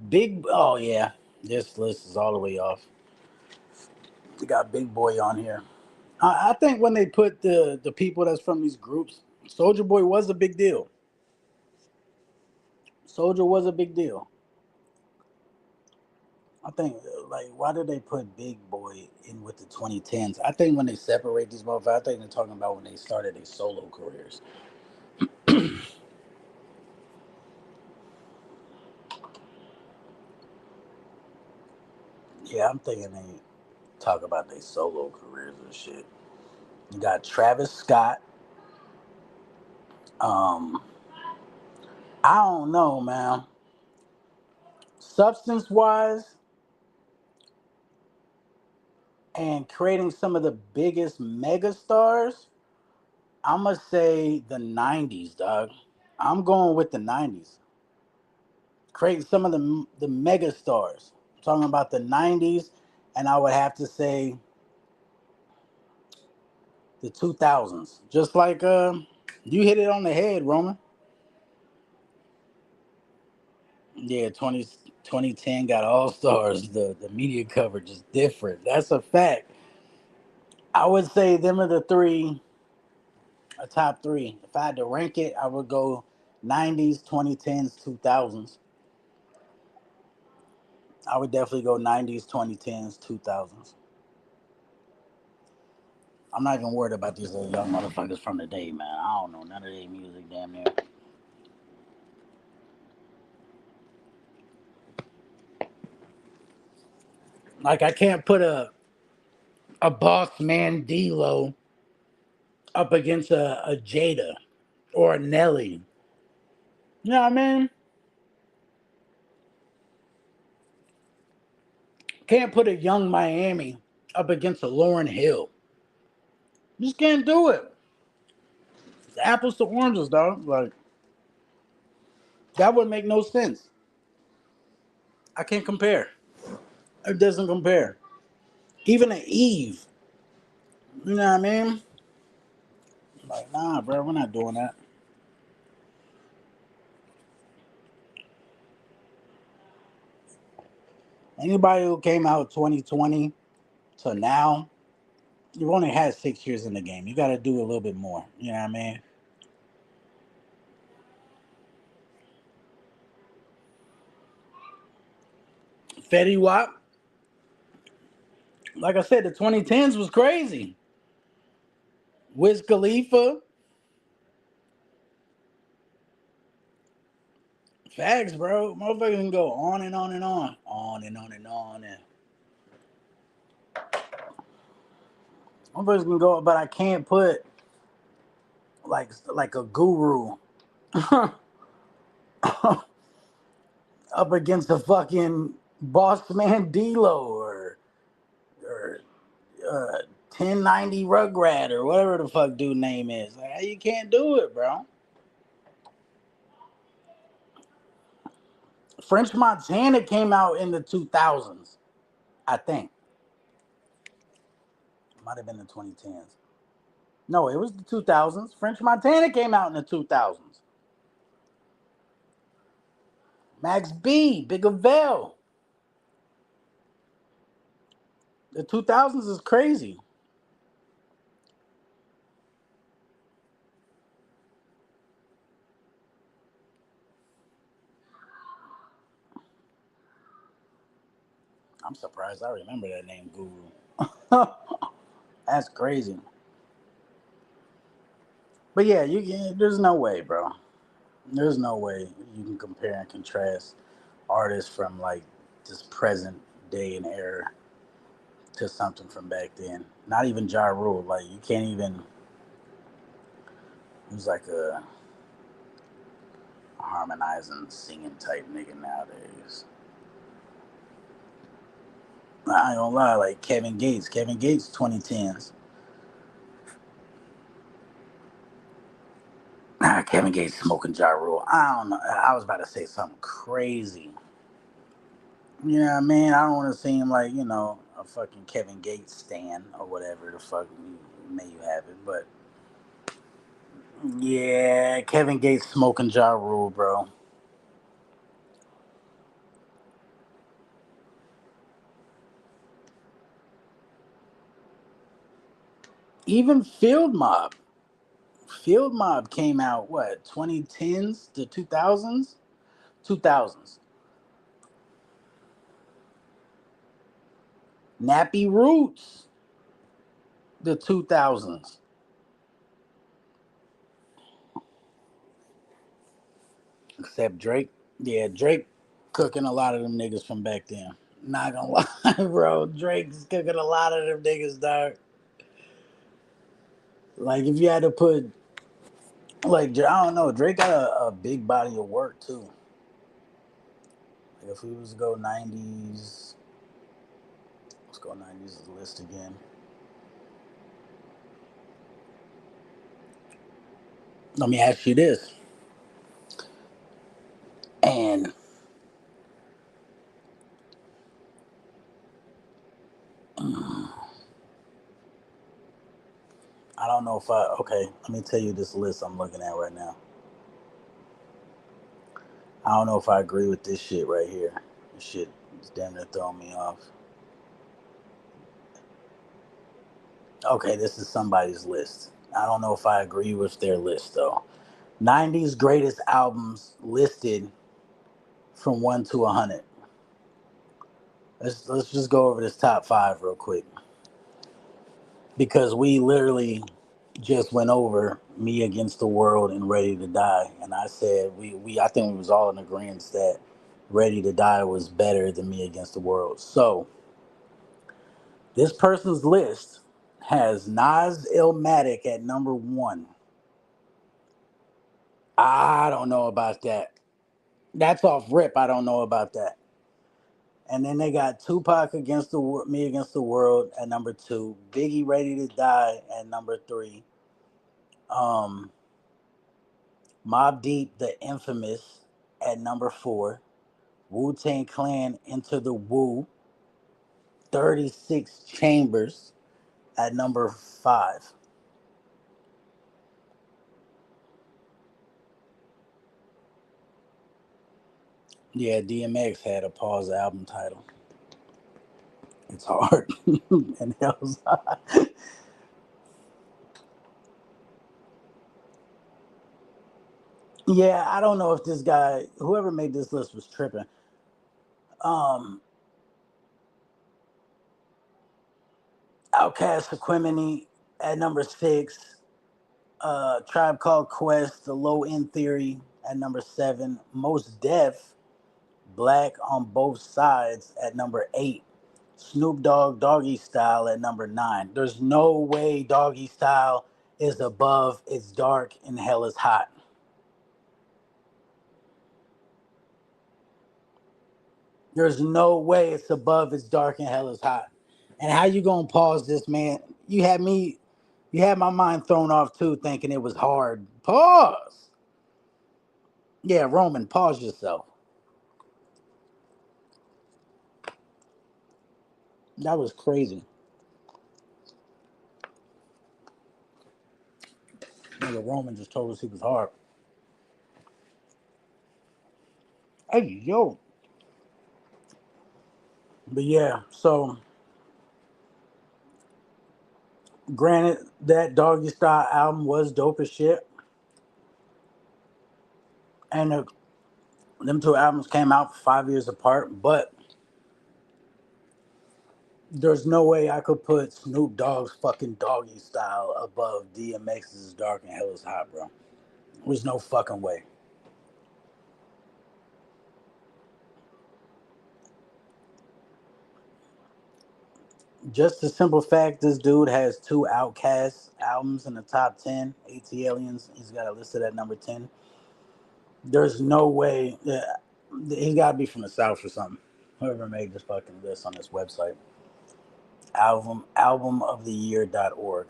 Big. Oh yeah, this list is all the way off. We got Big Boy on here. I think when they put the people that's from these groups, Soldier Boy was a big deal. Soldier was a big deal. I think, like, why did they put Big Boy in with the 2010s? I think when they separate these motherfuckers, I think they're talking about when they started their solo careers. Yeah, I'm thinking they talk about their solo careers and shit. You got Travis Scott. Um, I don't know, man. Substance wise, and creating some of the biggest mega stars, I'm gonna say the 90s, dog. I'm going with the 90s. Creating some of the mega stars. I'm talking about the 90s, and I would have to say the 2000s. Just like you hit it on the head, Roman. Yeah, 2010 got all stars. The media coverage is different. That's a fact. I would say them are the three, a top three. If I had to rank it, I would go 90s, 2010s, 2000s. I would definitely go 90s, 2010s, 2000s. I'm not even worried about these little young motherfuckers from the day, man. I don't know none of their music, damn near. Like I can't put a boss man D-Lo up against a Jada or a Nelly. You know what I mean? Can't put a young Miami up against a Lauryn Hill. You just can't do it. It's apples to oranges, dog. Like that would make no sense. I can't compare. It doesn't compare. Even an Eve. You know what I mean? Like, nah, bro, we're not doing that. Anybody who came out 2020 to now, you've only had 6 years in the game. You got to do a little bit more. You know what I mean? Fetty Wap, like I said, the 2010s was crazy. Wiz Khalifa, facts, bro. Motherfuckers can go on and on and on and on and on. And motherfuckers can go, but I can't put like a guru up against a fucking boss man D-Lo or 1090 Rugrat or whatever the fuck dude name is. Like you can't do it, bro. French Montana came out in the 2000s, I think. Might have been the 2010s. No, it was the 2000s. French Montana came out in the 2000s. Max B, Big Avell. The 2000s is crazy. I'm surprised I remember that name, Guru. That's crazy. But yeah, there's no way, bro. There's no way you can compare and contrast artists from like this present day and era to something from back then. Not even Ja Rule. Like you can't even. He's like a harmonizing, singing type nigga nowadays. I ain't gonna lie, like Kevin Gates. Kevin Gates, 2010s. Kevin Gates smoking Ja Rule. I don't know. I was about to say something crazy. You know what I mean? I don't want to seem like, a fucking Kevin Gates stan or whatever the fuck may you have it. But yeah, Kevin Gates smoking Ja Rule, bro. Even Field Mob. Field Mob came out, what, 2010s to 2000s? 2000s. Nappy Roots, the 2000s. Except Drake. Yeah, Drake cooking a lot of them niggas from back then. Not gonna lie, bro. Drake's cooking a lot of them niggas, dog. Like, if you had to put, like, I don't know, Drake got a big body of work, too. Like, if we was to go 90s, let's go 90s list again. Let me ask you this. And I don't know if okay, let me tell you this list I'm looking at right now. I don't know if I agree with this shit right here. This shit is damn near throwing me off. Okay, this is somebody's list. I don't know if I agree with their list though. 90s greatest albums listed from 1 to 100. Let's just go over this top 5 real quick because we literally just went over Me Against the World and Ready to Die, and I said we I think we was all in agreement that Ready to Die was better than Me Against the World. So this person's list has Nas Illmatic at number 1. I don't know about that. That's off rip. I don't know about that. And then they got Tupac against Me Against the World at number 2. Biggie Ready to Die at number 3. Um, Mobb Deep The Infamous at number 4. Wu-Tang Clan Into the Wu. 36 Chambers at number 5. Yeah, DMX had a pause album title. It's hard. And else. Yeah, I don't know if this guy, whoever made this list, was tripping. Um, Outkast Equimini at number 6. Tribe Called Quest, The Low End Theory at number 7. Most Def, Black on Both Sides at number 8. Snoop Dogg, Doggy Style at number 9. There's no way Doggy Style is above It's Dark and Hell is Hot. There's no way it's above It's Dark and Hell is Hot. And how you gonna pause this, man? You had my mind thrown off too, thinking it was hard. Pause. Yeah, Roman, pause yourself. That was crazy. Nigga, Roman just told us he was hard. Hey, yo. But yeah, so granted, that Doggy Style album was dope as shit. And them two albums came out 5 years apart, but there's no way I could put Snoop Dogg's fucking Doggy Style above DMX's Dark and Hell is Hot, bro. There's no fucking way. Just the simple fact this dude has two Outkast albums in the top 10. AT Aliens, he's got it listed at number 10. There's no way. Yeah, he's got to be from the South or something. Whoever made this fucking list on this website. Albumoftheyear.org.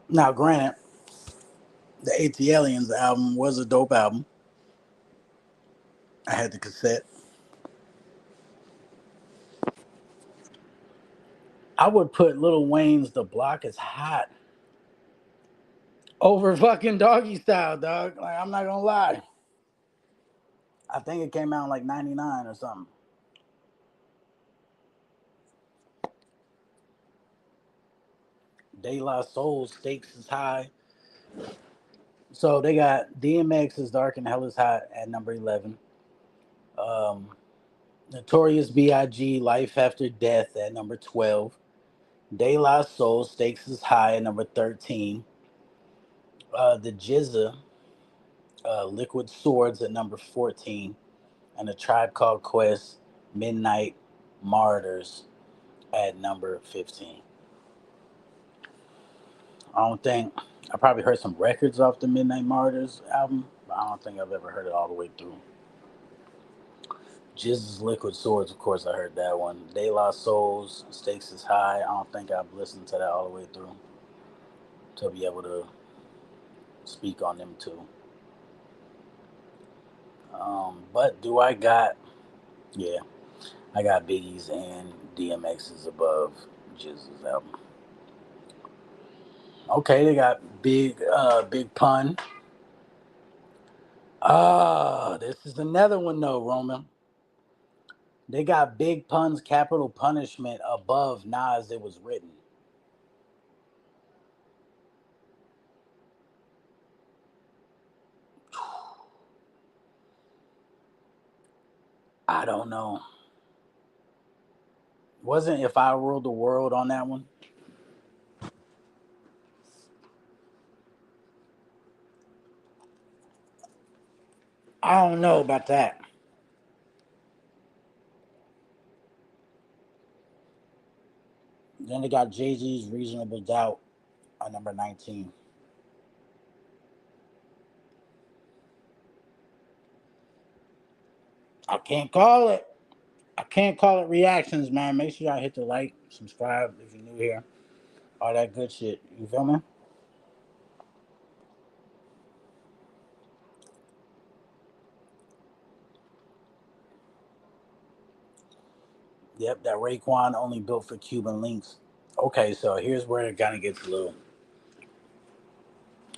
Now, granted, the AT Aliens album was a dope album. I had the cassette. I would put Lil Wayne's The Block is Hot over fucking Doggy Style, dog. Like, I'm not gonna lie. I think it came out in like 99 or something. De La Soul stakes is high. So they got DMX is Dark and Hell is Hot at number 11. Um, Notorious B.I.G. Life After Death at number 12. De La Soul stakes is high at number 13. The Jizza Liquid Swords at number 14. And a Tribe Called Quest Midnight Martyrs at number 15. I don't think I probably heard some records off the Midnight Martyrs album, but I don't think I've ever heard it all the way through. Jizz's Liquid Swords, of course, I heard that one. De La Souls, Stakes is High. I don't think I've listened to that all the way through to be able to speak on them too. But do I got, yeah, I got Biggie's and DMX's above Jizz's album. Okay, they got Big Pun. This is another one though, Roman. They got Big Pun's Capital Punishment above Nas. It was written. I don't know. Wasn't If I Ruled the World on that one? I don't know about that. Then they got Jay Z's Reasonable Doubt on number 19. I can't call it. I can't call it reactions, man. Make sure y'all hit the like, subscribe if you're new here. All that good shit. You feel me? Yep, that Raekwon only built for Cuban links. Okay, so here's where it kind of gets a little.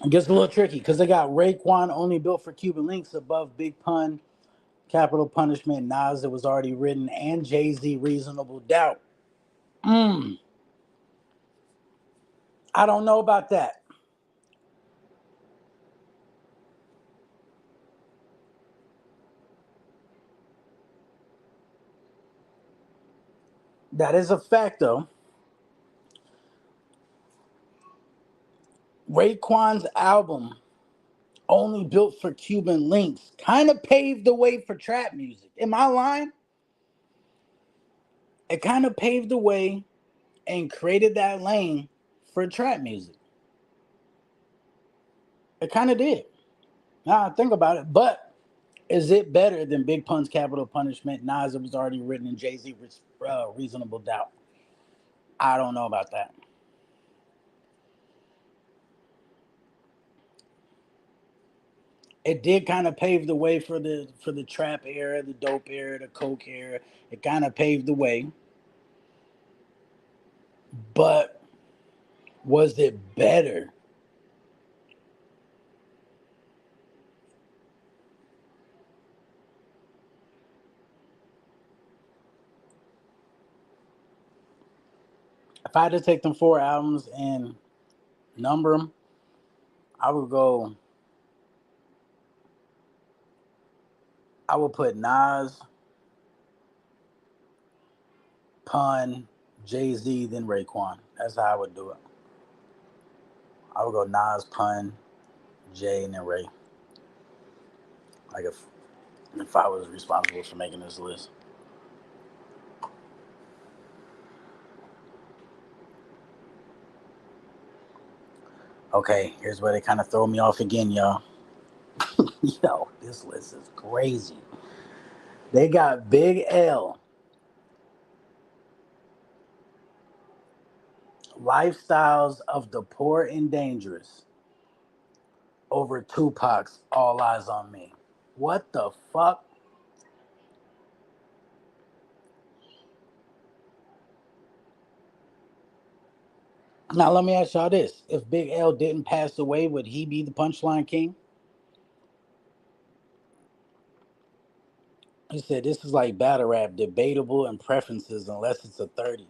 It gets a little tricky because they got Raekwon only built for Cuban links above Big Pun, Capital Punishment, Nas that was already written, and Jay Z Reasonable Doubt. I don't know about that. That is a fact, though. Raekwon's album, only built for Cuban links, kind of paved the way for trap music. Am I lying? It kind of paved the way and created that lane for trap music. It kind of did. Now I think about it, but is it better than Big Pun's Capital Punishment? Nas, it was already written in Jay Z Reasonable Doubt. I don't know about that. It did kind of pave the way for the trap era, the dope era, the coke era. It kind of paved the way. But was it better? If I had to take them four albums and number them, I would go. I would put Nas, Pun, Jay Z, then Raekwon. That's how I would do it. I would go Nas, Pun, Jay, and then Ray. Like if I was responsible for making this list. Okay, here's where they kind of throw me off again, y'all. Yo, this list is crazy. They got Big L, Lifestyles of the Poor and Dangerous, over Tupac's All Eyes on Me. What the fuck? Now let me ask y'all this: if Big L didn't pass away, would he be the Punchline King? He said this is like battle rap, debatable in preferences unless it's a 30.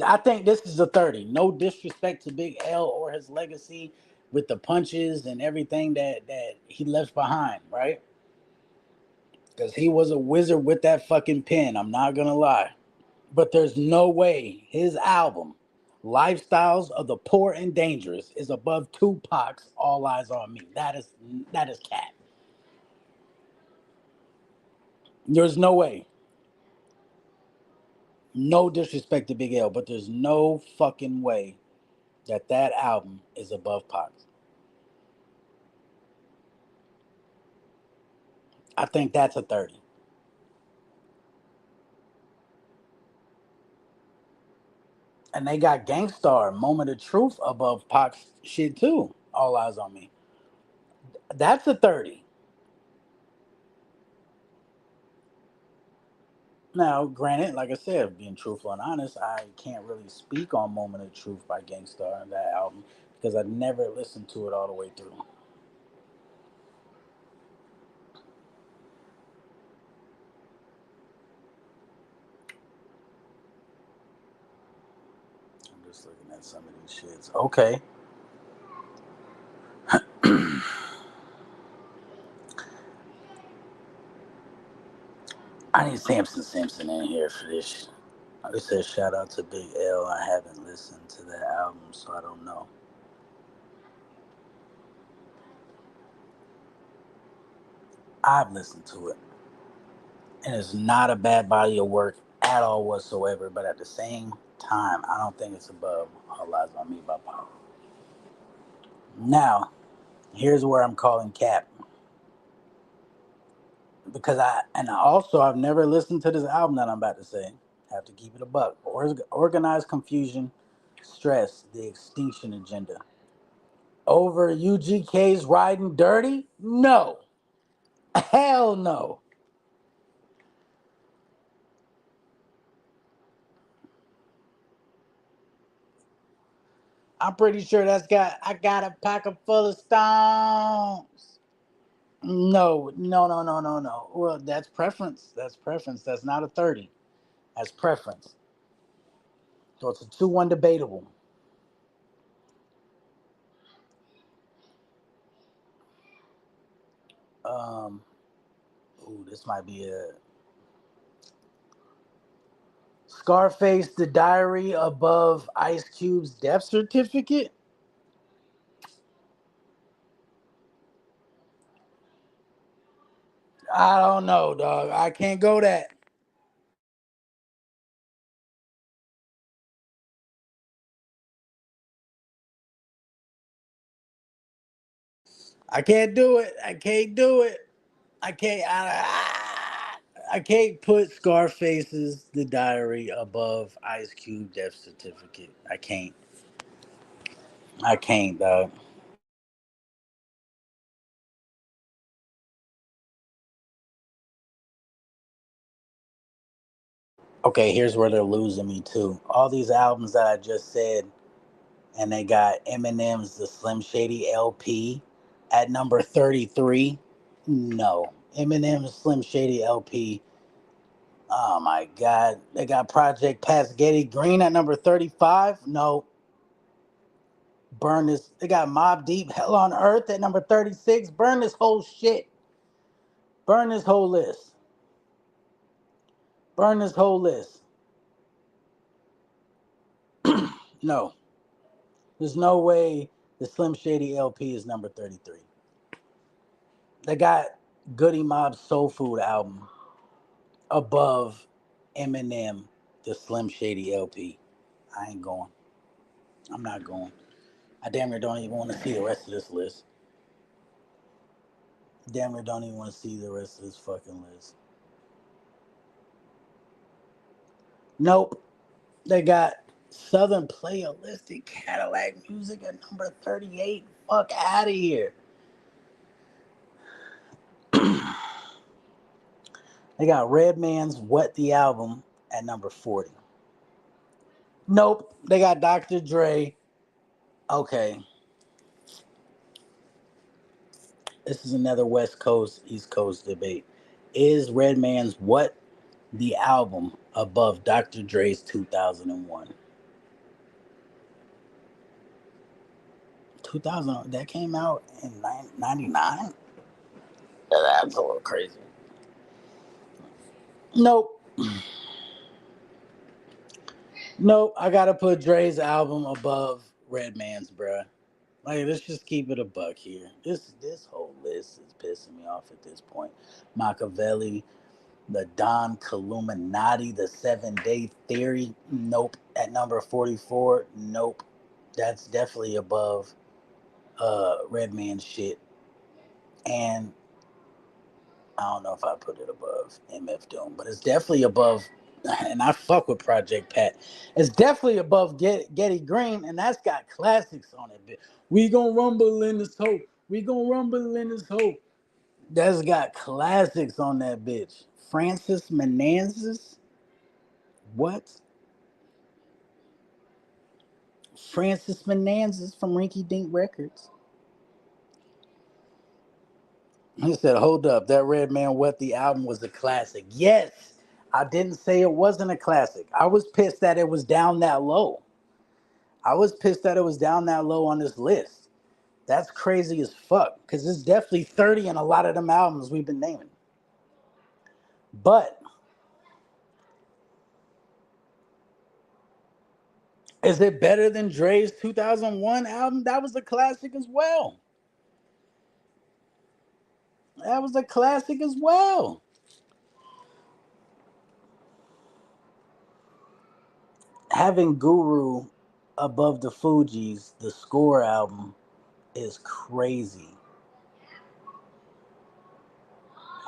I think this is a 30. No disrespect to Big L or his legacy with the punches and everything that he left behind, right? Because he was a wizard with that fucking pen. I'm not gonna lie. But there's no way his album, Lifestyles of the Poor and Dangerous, is above Tupac's All Eyes on Me. That is cat. There's no way. No disrespect to Big L, but there's no fucking way that album is above Pac's. I think that's a 30. And they got Gangstar, Moment of Truth above Pac's shit too. All Eyes on Me. That's a 30. Now, granted, like I said, being truthful and honest, I can't really speak on Moment of Truth by Gangstar and that album because I never listened to it all the way through. I'm just looking at some of these shits. Okay. I need Samson Simpson in here for this. Like I said, shout out to Big L. I haven't listened to that album, so I don't know. I've listened to it, and it's not a bad body of work at all whatsoever. But at the same time, I don't think it's above All Eyes on Me by Pac. Now, here's where I'm calling cap because I've never listened to this album that I'm about to say. Have to keep it a buck. Organized confusion, stress, the extinction agenda. Over UGK's riding dirty? No. Hell no. I'm pretty sure I got a pocket full of stones. No, no, no, no, no, no. Well, that's preference. That's preference. That's not a 30. That's preference. So it's a 2-1 debatable. Um, this might be a Scarface, the diary above Ice Cube's death certificate. I don't know, dog. I can't go that. I can't do it. I can't do it. I can't. I can't put Scarface's The Diary above Ice Cube Death Certificate. I can't. I can't, dog. Okay, here's where they're losing me too. All these albums that I just said, and they got Eminem's The Slim Shady LP at number 33. No, Eminem's Slim Shady LP. Oh my God, they got Project Pat Getty Green at number 35. No, burn this. They got Mob Deep Hell on Earth at number 36. Burn this whole shit. Burn this whole list. Burn this whole list. No, there's no way the Slim Shady LP is number 33. They got Goody Mob's Soul Food album above Eminem, the Slim Shady LP. I ain't going. I'm not going. I damn near don't even want to see the rest of this list. Damn near don't even want to see the rest of this fucking list. Nope. They got Southern Playalistic Cadillac Music at number 38. Fuck out of here. They got Redman's What the Album at number 40. Nope. They got Dr. Dre. Okay. This is another West Coast, East Coast debate. Is Redman's What the Album above Dr. Dre's 2001? 2000, that came out in 99? That's a little crazy. Nope. Nope. I gotta put Dre's album above Redman's, bruh. Like, let's just keep it a buck here. This whole list is pissing me off at this point. Machiavelli, the Don Columinati, the 7 Day Theory. Nope. At number 44. Nope. That's definitely above Redman's shit. And I don't know if I put it above MF Doom, but it's definitely above. And I fuck with Project Pat. It's definitely above Getty Green, and that's got classics on it. We gonna rumble in this hoe. We gonna rumble in this hoe. That's got classics on that bitch. Francis Menanzas. What? Francis Menanzas from Rinky Dink Records. He said, hold up, that Red Man What the album was a classic. Yes, I didn't say it wasn't a classic. I was pissed that it was down that low. I was pissed that it was down that low on this list. That's crazy as fuck, because it's definitely 30 in a lot of them albums we've been naming. But is it better than Dre's 2001 album? That was a classic as well. That was a classic as well. Having Guru above the Fugees, the Score album, is crazy.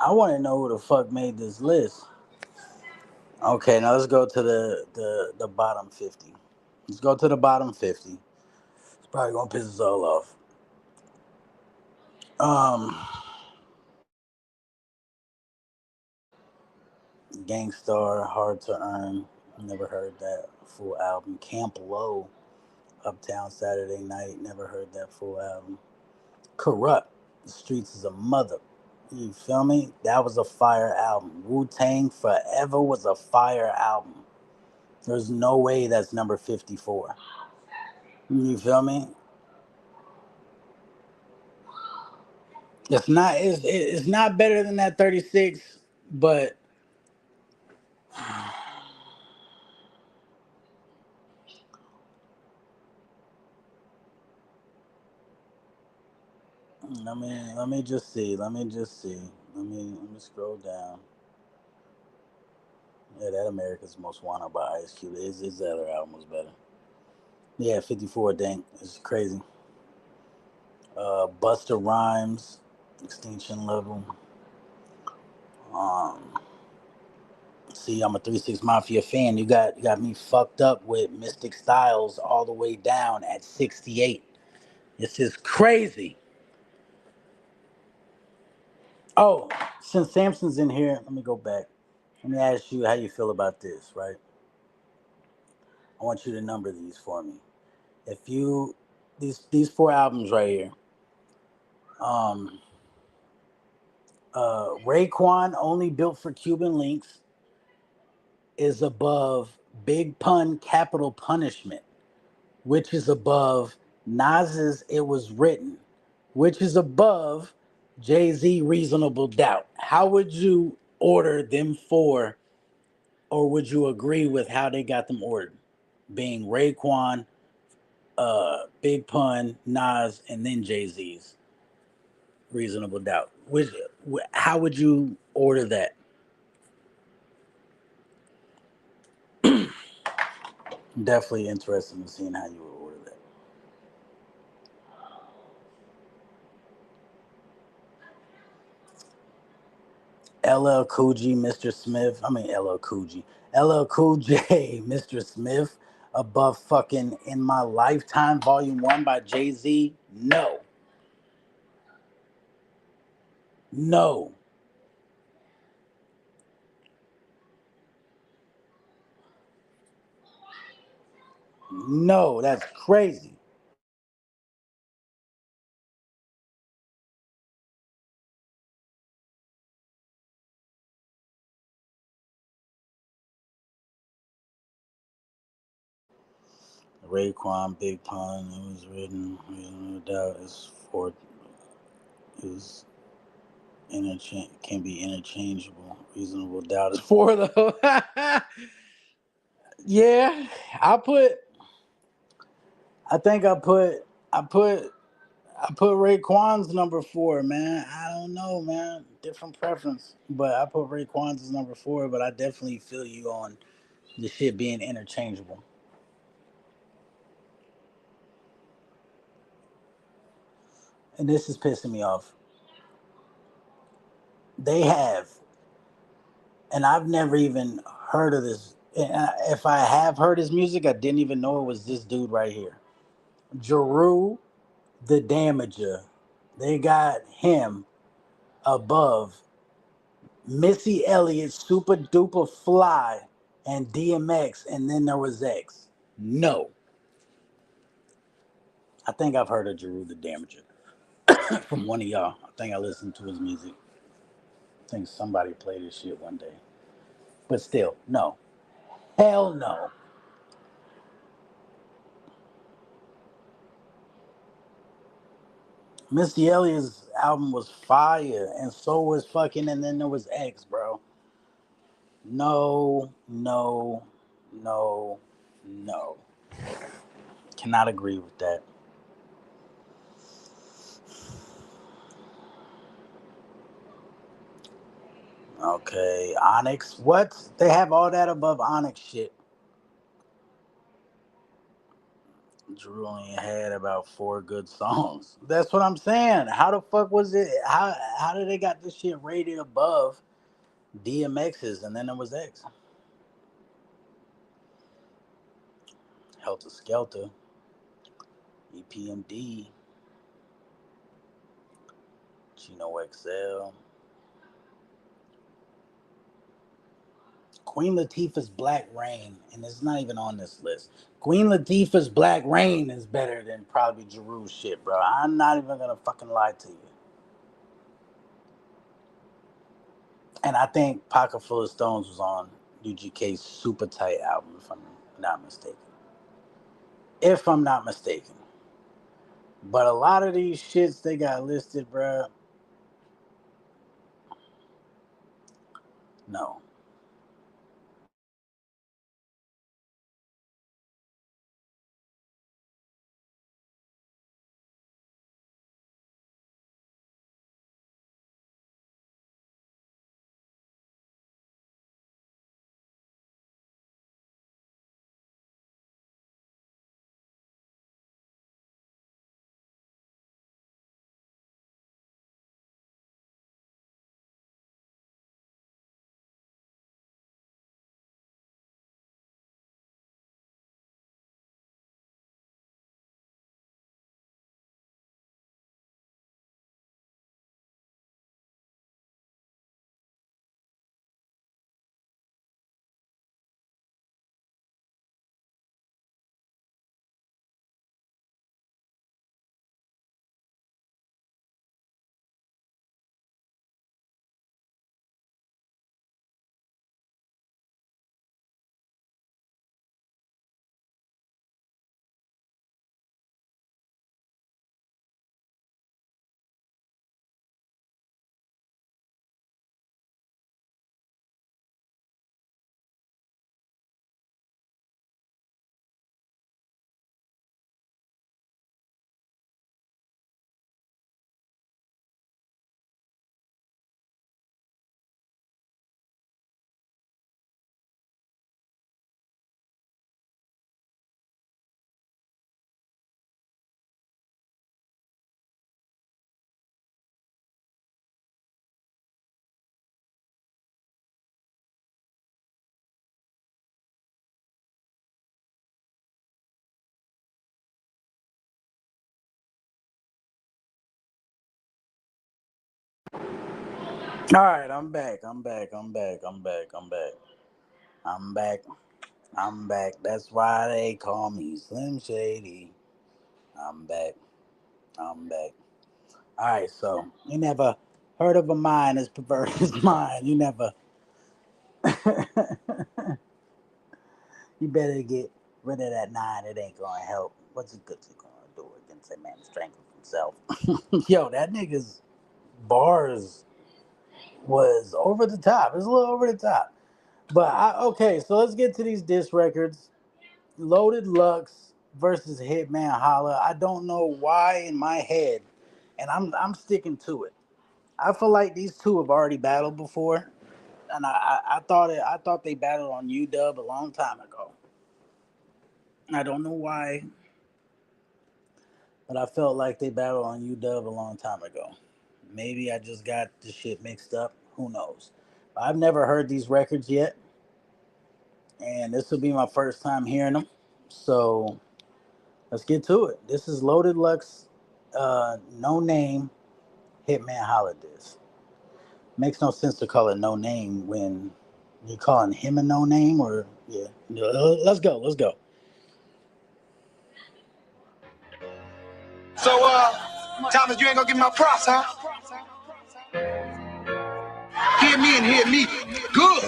I want to know who the fuck made this list. Okay, now let's go to the bottom 50. Let's go to the bottom 50. It's probably gonna piss us all off. Um, Gangstar, Hard to Earn. Never heard that full album. Camp Low, Uptown Saturday Night. Never heard that full album. Corrupt, The Streets is a Mother. You feel me? That was a fire album. Wu-Tang Forever was a fire album. There's no way that's number 54. You feel me? It's not better than that 36, but let me just see. Let me just see. Let me scroll down. Yeah, that America's Most Wanted by Ice Cube. His other album was better. Yeah, 54, dang. It's crazy. Busta Rhymes, Extinction Level. Um, see, I'm a 3 6 Mafia fan. You got me fucked up with Mystic Styles all the way down at 68. This is crazy. Oh, since Samson's in here, let me go back. Let me ask you how you feel about this, right? I want you to number these for me. If you these four albums right here, um, Raekwon, Only Built for Cuban Links, is above Big Pun, Capital Punishment, which is above Nas's It Was Written, which is above Jay-Z Reasonable Doubt. How would you order them four, or would you agree with how they got them ordered? Being Raekwon, Big Pun, Nas, and then Jay-Z's Reasonable Doubt. How would you order that? Definitely interested in seeing how you would order that. LL Cool J, Mr. Smith. I mean LL Cool J. LL Cool J, Mr. Smith above fucking In My Lifetime Volume 1 by Jay-Z? No. No. No, that's crazy. Raekwon, Big Pun. It was written. No doubt is can be interchangeable. Reasonable doubt is four though. Yeah, I put. I think I put I put Raekwon's number four, man. I don't know, man. Different preference, but I put Raekwon's as number four. But I definitely feel you on the shit being interchangeable. And this is pissing me off. They have, and I've never even heard of this. And if I have heard his music, I didn't even know it was this dude right here, Jeru the Damager. They got him above Missy Elliott, Super Duper Fly, and DMX, and then there was X. No, I think I've heard of Jeru the Damager from one of y'all. I think I listened to his music. I think somebody played his shit one day. But still, no. Hell no. Missy Elliott's album was fire, and so was fucking, and then there was X, bro. No, no, no, no. Cannot agree with that. Okay, Onyx. What? They have all that above Onyx shit. Drew only had about four good songs. That's what I'm saying. How the fuck was it? How did they got this shit rated above DMX's and then it was X? Helter Skelter, EPMD, Chino XL, Queen Latifah's Black Rain, and it's not even on this list. Queen Latifah's Black Rain is better than probably Jeru's shit, bro. I'm not even gonna fucking lie to you. And I think Pocket Full of Stones was on UGK's Super Tight album, if I'm not mistaken. If I'm not mistaken. But a lot of these shits they got listed, bro. No. Alright, I'm back. I'm back. I'm back. I'm back. I'm back. I'm back. I'm back. That's why they call me Slim Shady. I'm back. I'm back. Alright, so you never heard of a mind as perverted as mine. You never you better get Rid of that 9, it ain't gonna help. What's it good to gonna do against a man to strangle himself? Yo, that nigga's bars was over the top. It's a little over the top. But okay, so let's get to these diss records. Loaded Lux versus Hitman Holla. I don't know why in my head, and I'm sticking to it. I feel like these two have already battled before, and I thought they battled on UW a long time ago. I don't know why, but I felt like they battled on UW a long time ago. Maybe I just got the shit mixed up. Who knows? I've never heard these records yet, and this will be my first time hearing them. So let's get to it. This is Loaded Lux, No Name, Hitman Holla diss. Makes no sense to call it No Name when you're calling him a no name, or yeah. Let's go. So, Thomas, you ain't gonna give me my props, huh? Hear me and hear me good.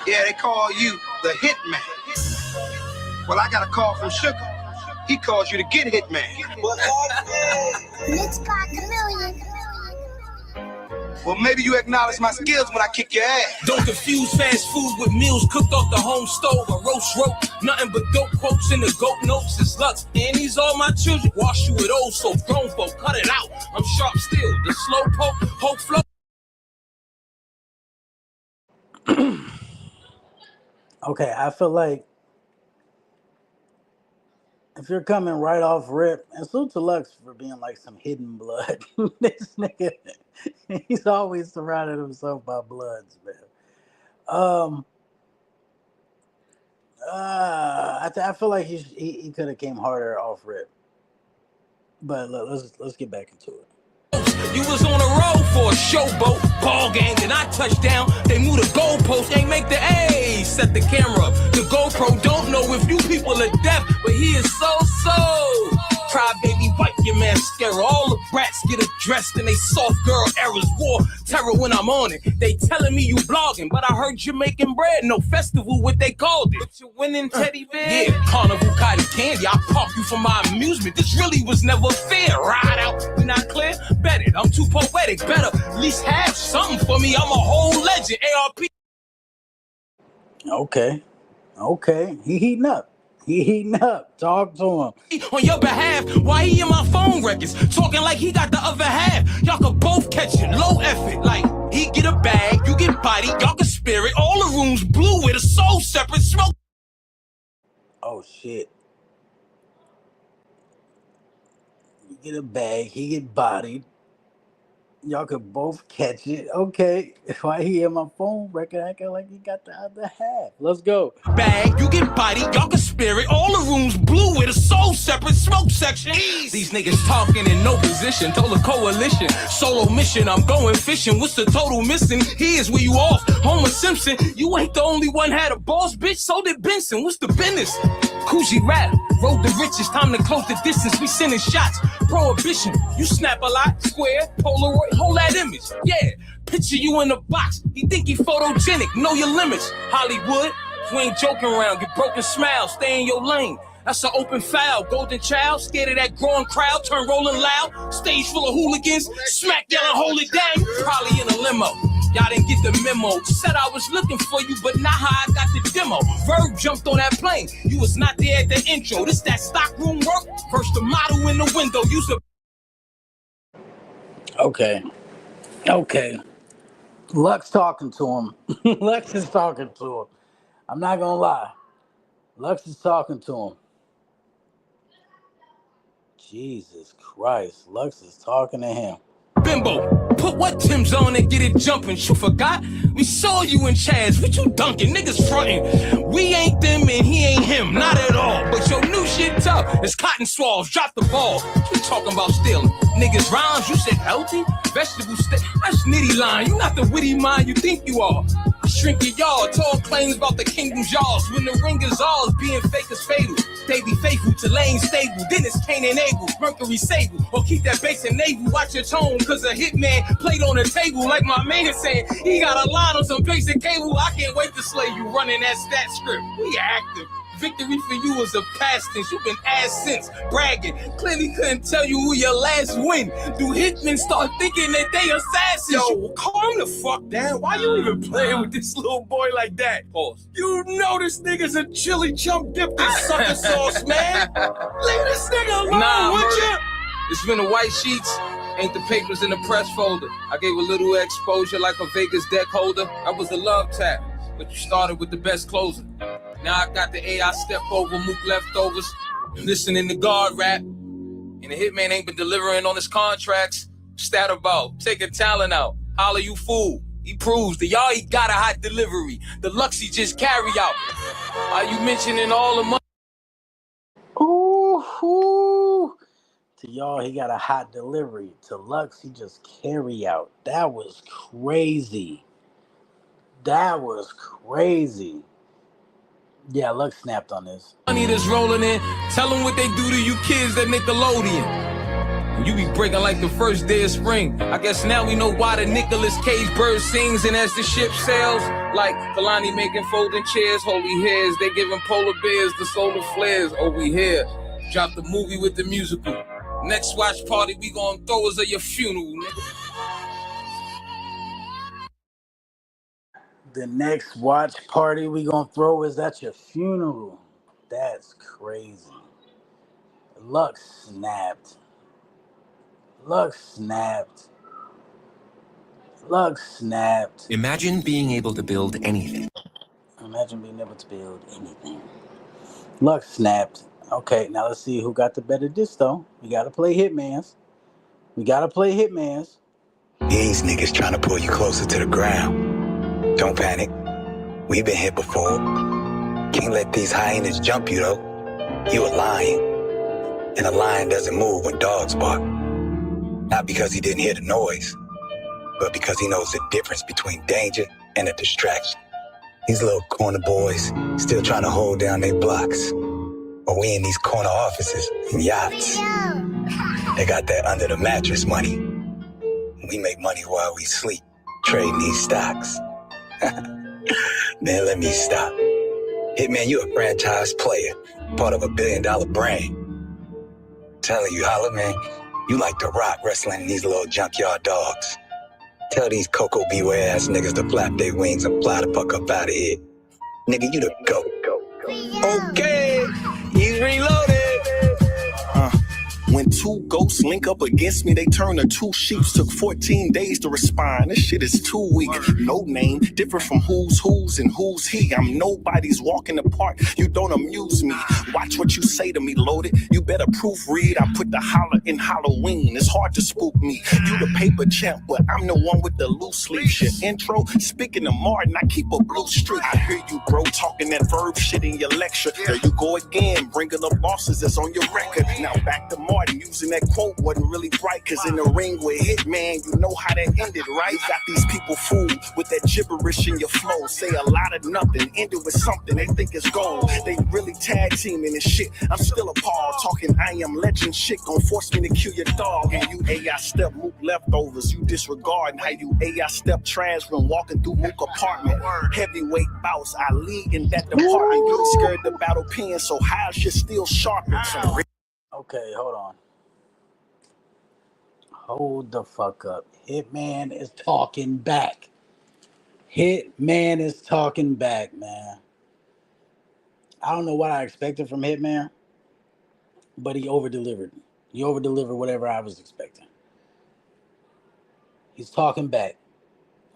Yeah, they call you the Hitman. Well, I got a call from Sugar. He calls you to get Hitman. Let's call Chameleon. Well, maybe you acknowledge my skills when I kick your ass. Don't confuse fast food with meals cooked off the home stove. A roast rope, nothing but dope quotes in the goat notes. It's Lux, and these all my children. Wash you with old soap, grown folk, cut it out. I'm sharp still, the slow poke, hope flow. Okay, I feel like if you're coming right off rip, and salute to Lux for being like some hidden blood. This nigga, he's always surrounded himself by bloods, man. I feel like he could have came harder off rip, but let's get back into it. You was on the road for a showboat, ball game, and I touched down. They moved the goalpost, ain't make the A. Set the camera up. The GoPro don't know if you people are deaf, but he is so. Try, baby, wipe your mascara. All the brats get addressed in they soft girl errors. War terror when I'm on it. They telling me you blogging, but I heard you making bread. No festival, what they called it. But you winning teddy bear. Yeah, carnival cotton candy. I pop you for my amusement. This really was never fair. Ride out, we not clear? Bet it. I'm too poetic. Better at least have something for me. I'm a whole legend. ARP. Okay. He heating up. Talk to him. On your behalf, why he in my phone records? Talking like he got the other half. Y'all could both catch it, low effort. Like, he get a bag, you get body, y'all can spare it. All the rooms blue with a soul separate smoke. Oh, shit. You get a bag, he get bodied. Y'all could both catch it. Okay. Why he in my phone record acting like he got the other half? Let's go. Bag, you get body, y'all can spare it. All the rooms blue with a soul separate smoke section. These niggas talking in no position. Told the coalition, solo mission, I'm going fishing. What's the total missing? Here's where you off. Homer Simpson, you ain't the only one had a boss, bitch. So did Benson. What's the business? Coogee rap, road the richest. Time to close the distance. We sending shots. Prohibition, you snap a lot. Square, Polaroid, hold that image. Yeah, picture you in the box. He think he photogenic. Know your limits. Hollywood, you ain't joking around. Get broken smile. Stay in your lane. That's an open foul. Golden child, scared of that growing crowd. Turn rolling loud. Stage full of hooligans. Smack down and hold it down. You probably in a limo. Y'all didn't get the memo. Said I was looking for you, but not how I got the demo. Verb jumped on that plane. You was not there at the intro. This that stock room work. First the model in the window. Use the. Okay. Lux talking to him. Lux is talking to him. I'm not gonna lie. Lux is talking to him. Jesus Christ. Lux is talking to him. Bimbo, put what Tim's on and get it jumping. You forgot? We saw you in Chaz. What you dunking? Niggas fronting. We ain't them and he ain't him. Not at all. But your new shit tough. It's cotton swabs. Drop the ball. You talking about stealing. Niggas rhymes. You said healthy? Vegetable steak. That's nitty line. You not the witty mind you think you are. Shrinking y'all. Tall claims about the kingdom's y'all's. When the ring is ours, being fake is fatal. They be faithful to lane stable. Then it's Cain and Abel. Mercury sable. Or keep that base in naval. Watch your tone. Cause a hitman played on the table. Like my man saying, he got a line on some basic cable. I can't wait to slay you running that stat script. We active. Victory for you is a past tense. You've been ass since, bragging. Clearly couldn't tell you who your last win. Do hitmen start thinking that they assassins? Yo, calm the fuck down. Why you even playing with this little boy like that? Pause. You know this nigga's a chili chump dipped in sucker sauce, man. Leave this nigga alone, would ya? It's been the white sheets, ain't the papers in the press folder. I gave a little exposure like a Vegas deck holder. That was the love tap, but you started with the best closer. Now I got the AI step over, Mook leftovers, listening to guard rap. And the hitman ain't been delivering on his contracts. Stat about, taking talent out. Holla, you fool. He proves that y'all he got a hot delivery. The Lux he just carry out. Are you mentioning all the money? Ooh. To y'all, he got a hot delivery. To Lux, he just carry out. That was crazy. Yeah, Lux snapped on this. Money that's rolling in. Tell them what they do to you kids at Nickelodeon. You be breaking like the first day of spring. I guess now we know why the Nicolas Cage bird sings. And as the ship sails, like Kalani making folding chairs, holy hairs, they giving polar bears the solar flares. Oh, we here. Drop the movie with the musical. Next watch party we gon' throw us at your funeral, nigga. The next watch party we gonna throw is at your funeral. That's crazy. Lux snapped. Imagine being able to build anything. Lux snapped. Okay, now let's see who got the better disc though. We gotta play Hitman's. These niggas trying to pull you closer to the ground. Don't panic. We've been here before. Can't let these hyenas jump you though. You a lion. And a lion doesn't move when dogs bark. Not because he didn't hear the noise, but because he knows the difference between danger and a distraction. These little corner boys still trying to hold down their blocks. But we in these corner offices and yachts. They got that under the mattress money. We make money while we sleep, trading these stocks. Man, let me stop. Hitman, you a franchise player, part of $1 billion brand. Telling you, Holla, man, you like The Rock wrestling in these little junkyard dogs. Tell these Coco Beware ass niggas to flap their wings and fly the fuck up out of here. Nigga, you the GOAT. Okay, he's reloaded. When two ghosts link up against me, they turn to two sheeps. Took 14 days to respond. This shit is too weak. No name, different from who's and who's he. I'm nobody's walking apart. You don't amuse me. Watch what you say to me, loaded. You better proofread. I put the holla in Halloween. It's hard to spook me. You the paper champ, but I'm the one with the loose sleeves. Your intro, speaking of Martin, I keep a blue streak. I hear you, bro, talking that verb shit in your lecture. There you go again, bringing up bosses that's on your record. Now back to Martin. Using that quote wasn't really bright, cause in the ring with Hitman, you know how that ended, right? You got these people fooled with that gibberish in your flow. Say a lot of nothing, end it with something they think is gold. They really tag teaming and shit. I'm still appalled, talking I am legend shit, gon' force me to kill your dog. And you AI step Mook leftovers, you disregarding how you AI step trash when walking through Mook apartment. Heavyweight bouts, I lead in that department. You scared the battle pen, so how shit still sharpened? Okay, hold on. Hold the fuck up. Hitman is talking back, man. I don't know what I expected from Hitman, but he over-delivered. He over-delivered whatever I was expecting. He's talking back.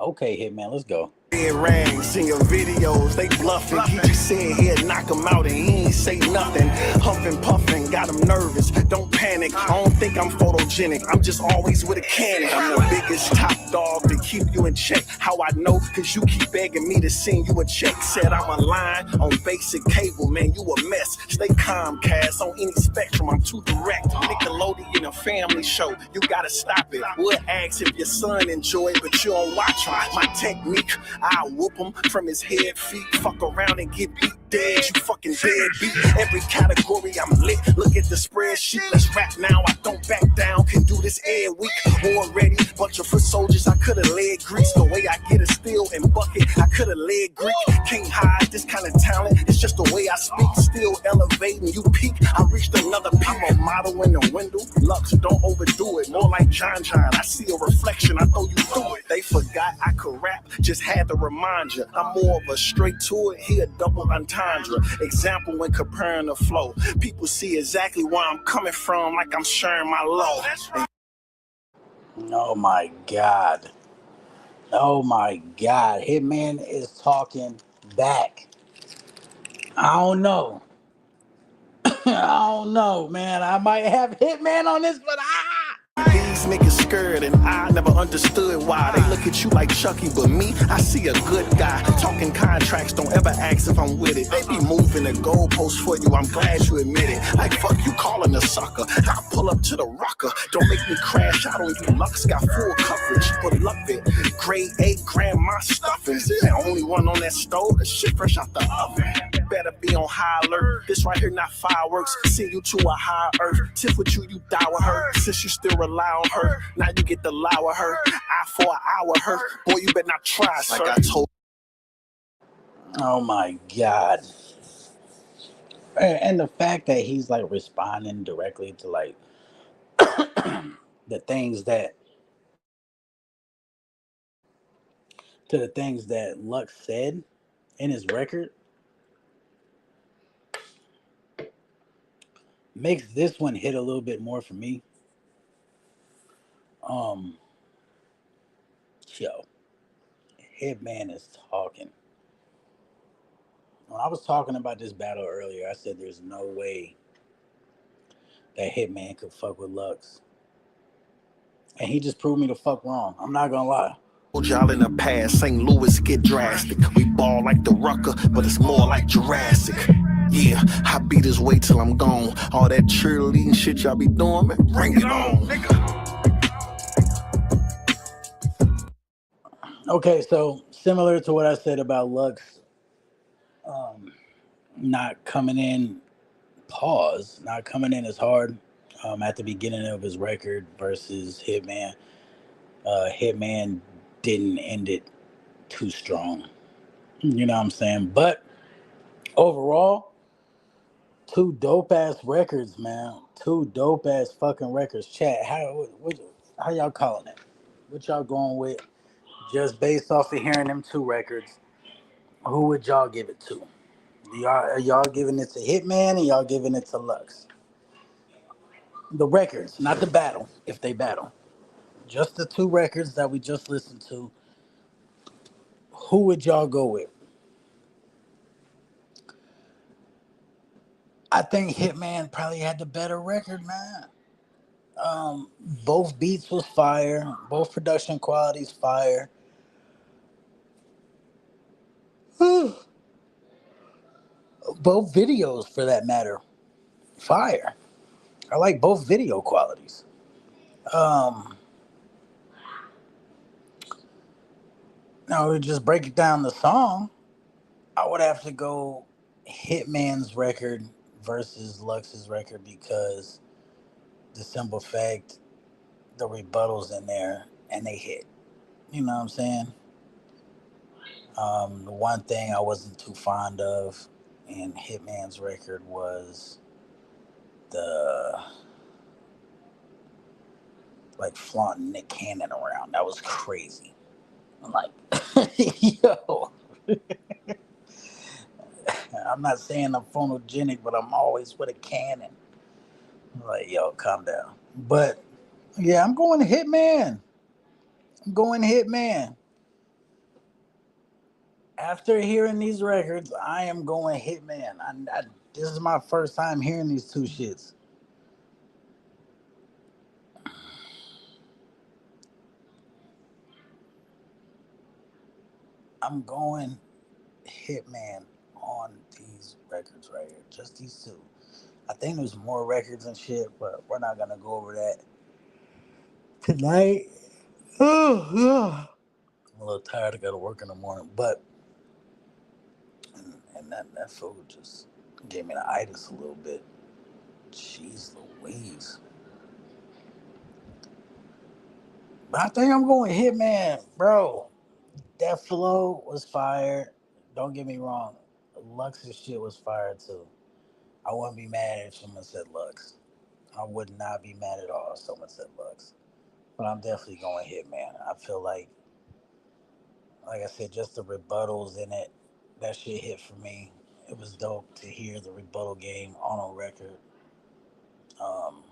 Okay, Hitman, let's go. Red rags in your videos, they bluffing. He just said he'd knock him out and he ain't say nothing. Huffing, puffing, got him nervous. Don't panic, I don't think I'm photogenic. I'm just always with a cannon. I'm the biggest top dog to keep you in check. How I know? Cause you keep begging me to send you a check. Said I'm a line on basic cable, man, you a mess. Stay Comcast on any spectrum, I'm too direct. Nickelodeon a family show, you gotta stop it. Would ask if your son enjoy it, but you don't watch him. My technique, I whoop him from his head, feet, fuck around and get beat dead, you fucking deadbeat. Every category I'm lit, look at the spreadsheet. Let's rap now, I don't back down, can do this every week. War ready, bunch of foot soldiers, I could've led Greece. The way I get it still and bucket, I could've led Greek. Can't hide this kind of talent, it's just the way I speak. Still elevating, you peak, I reached another peak. I'm a model in the window, Lux, don't overdo it. More like John, I see a reflection, I throw you through it. They forgot I could rap, just had to remind you. I'm more of a straight to it, he a double entendre. Example when comparing the flow. People see exactly where I'm coming from, like I'm sharing my low. Oh my God. Oh my God. Hitman is talking back. I don't know. I don't know, man. I might have Hitman on this, but These niggas scared and I never understood why. They look at you like Chucky, but me, I see a good guy. Talking contracts, don't ever ask if I'm with it. They be moving the goalposts for you, I'm glad you admit it. Like fuck you calling a sucker, I pull up to the rocker. Don't make me crash out on you, Lux got full coverage. But love it, grade 8 grandma stuffing. The only one on that stove, the shit fresh out the oven. Better be on high alert, this right here not fireworks. Send you to a high earth, tip with you die with her. Since you still rely on her, now you get the lie with her. Eye for an hour her, boy you better not try, sir. Like I told. oh my God. And the fact that he's like responding directly to like the things that Lux said in his record makes this one hit a little bit more for me. Um, yo, Hitman is talking. When I was talking about this battle earlier, I said there's no way that Hitman could fuck with Lux. And he just proved me the fuck wrong. I'm not gonna lie. Y'all in the past, St. Louis get drastic. We ball like the Rucker, but it's more like Jurassic. Yeah, I beat his way till I'm gone. All that cheerleading shit y'all be doing, man, bring it on, nigga. Okay, so similar to what I said about Lux not coming in, not coming in as hard at the beginning of his record versus Hitman. Hitman didn't end it too strong. You know what I'm saying? But overall, two dope ass records, man. Two dope ass fucking records. Chat, how y'all calling it? What y'all going with? Just based off of hearing them two records, who would y'all give it to? Are y'all giving it to Hitman or y'all giving it to Lux? The records, not the battle, if they battle. Just the two records that we just listened to. Who would y'all go with? I think Hitman probably had the better record, man. Both beats was fire. Both production qualities fire. Both videos, for that matter, fire. I like both video qualities. Um, Now we just break it down the song. I would have to go Hitman's record versus Lux's record because the simple fact the rebuttals in there and they hit. You know what I'm saying? The one thing I wasn't too fond of in Hitman's record was the like flaunting Nick Cannon around. That was crazy. I'm like, yo, I'm not saying I'm phonogenic, but I'm always with a cannon. I'm like, yo, calm down. But yeah, I'm going Hitman. I'm going Hitman. After hearing these records, I am going Hitman. This is my first time hearing these two shits. I'm going Hitman on these records right here. Just these two. I think there's more records and shit, but we're not gonna go over that tonight. Oh, I'm a little tired. I gotta work in the morning, but And that food just gave me the itis a little bit. Jeez Louise. But I think I'm going Hitman, bro. That flow was fire. Don't get me wrong. Lux's shit was fire too. I wouldn't be mad if someone said Lux. I would not be mad at all if someone said Lux. But I'm definitely going Hitman. I feel like I said, just the rebuttals in it, that shit hit for me. It was dope to hear the rebuttal game on a record. Um,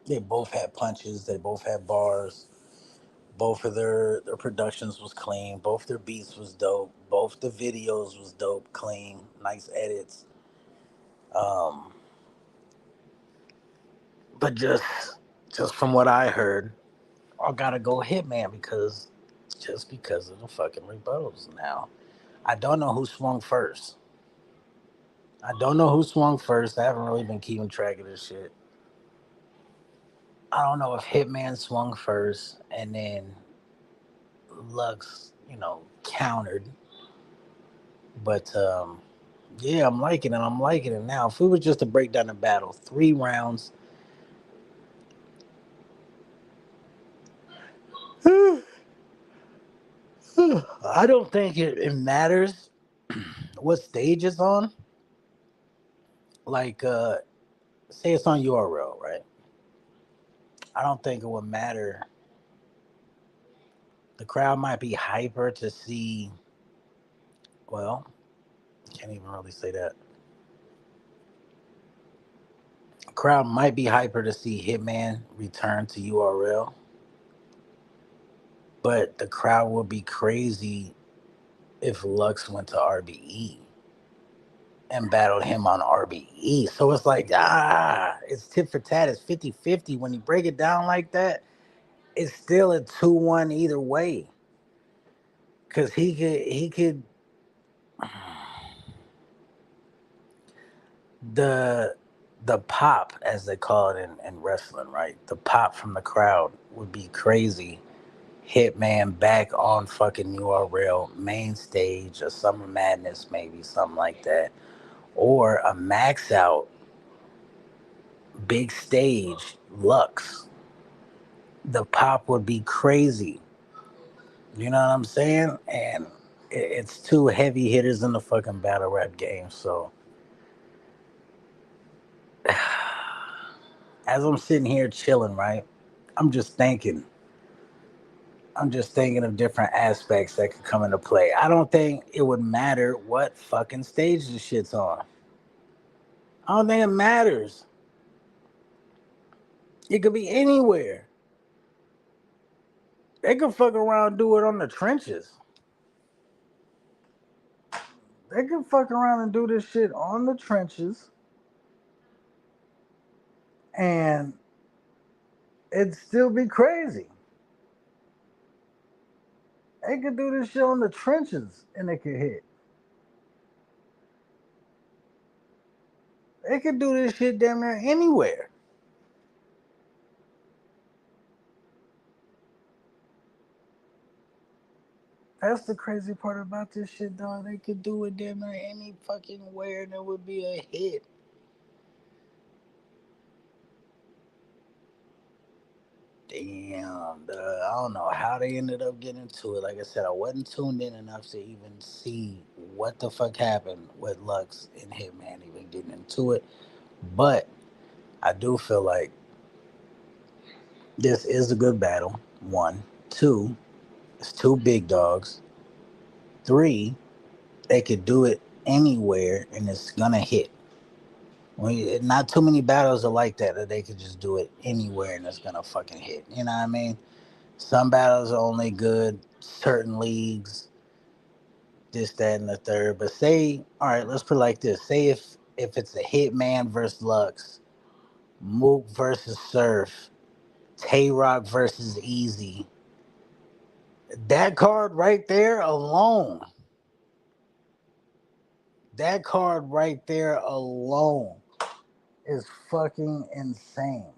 they both had punches. They both had bars. Both of their productions was clean. Both their beats was dope. Both the videos was dope, clean, nice edits. Um, but just from what I heard, I gotta go Hitman because of the fucking rebuttals. Now I don't know who swung first. I don't know who swung first. I haven't really been keeping track of this shit. I don't know if Hitman swung first and then Lux, countered. But yeah, I'm liking it. I'm liking it now. If we were just to break down the battle, 3 rounds. I don't think it matters what stage it's on. Like, say it's on URL, right? I don't think it would matter. The crowd might be hyper to see. Well, can't even really say that. The crowd might be hyper to see Hitman return to URL, but the crowd would be crazy if Lux went to RBE and battled him on RBE. So it's like, it's tit for tat. It's 50-50. When you break it down like that, it's still a 2-1 either way. Cause he could the the pop, as they call it in wrestling, right? The pop from the crowd would be crazy. Hitman back on fucking URL main stage, a Summer Madness, maybe something like that, or a max out big stage Lux. The pop would be crazy. You know what I'm saying? And it's two heavy hitters in the fucking battle rap game. So as I'm sitting here chilling, right? I'm just thinking. I'm just thinking of different aspects that could come into play. I don't think it would matter what fucking stage the shit's on. I don't think it matters. It could be anywhere. They could fuck around and do it on the trenches. They could fuck around and do this shit on the trenches, and it'd still be crazy. They could do this shit on the trenches and it could hit. They could do this shit damn near anywhere. That's the crazy part about this shit, dog. They could do it damn near any fucking where and it would be a hit. Damn, duh. I don't know how they ended up getting into it. Like I said, I wasn't tuned in enough to even see what the fuck happened with Lux and Hitman even getting into it. But I do feel like this is a good battle. One. Two, it's two big dogs. Three, they could do it anywhere and it's gonna hit. Not too many battles are like that they could just do it anywhere and it's gonna fucking hit. You know what I mean? Some battles are only good certain leagues, this, that, and the third. But say, all right, let's put it like this. Say if it's a Hitman versus Lux, Mook versus Surf, Tay Rock versus Easy. That card right there alone. That card right there alone is fucking insane.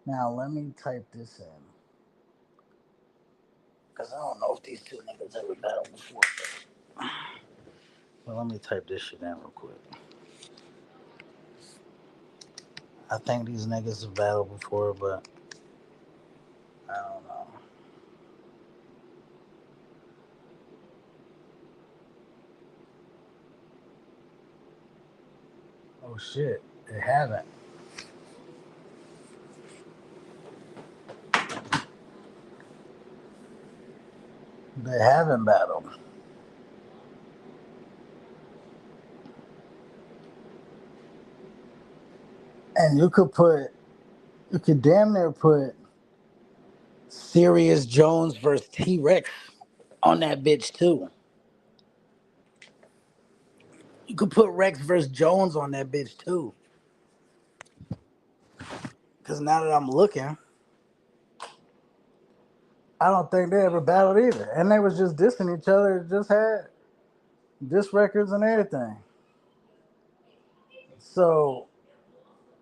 Now let me type this in. Cause I don't know if these two niggas ever battled before. Let me type this shit in real quick. I think these niggas have battled before, but I don't know. Oh shit, they haven't. They haven't battled. And you could damn near put Sirius Jones versus T Rex on that bitch too. You could put Rex versus Jones on that bitch too. Because now that I'm looking, I don't think they ever battled either. And they was just dissing each other, just had diss records and everything. So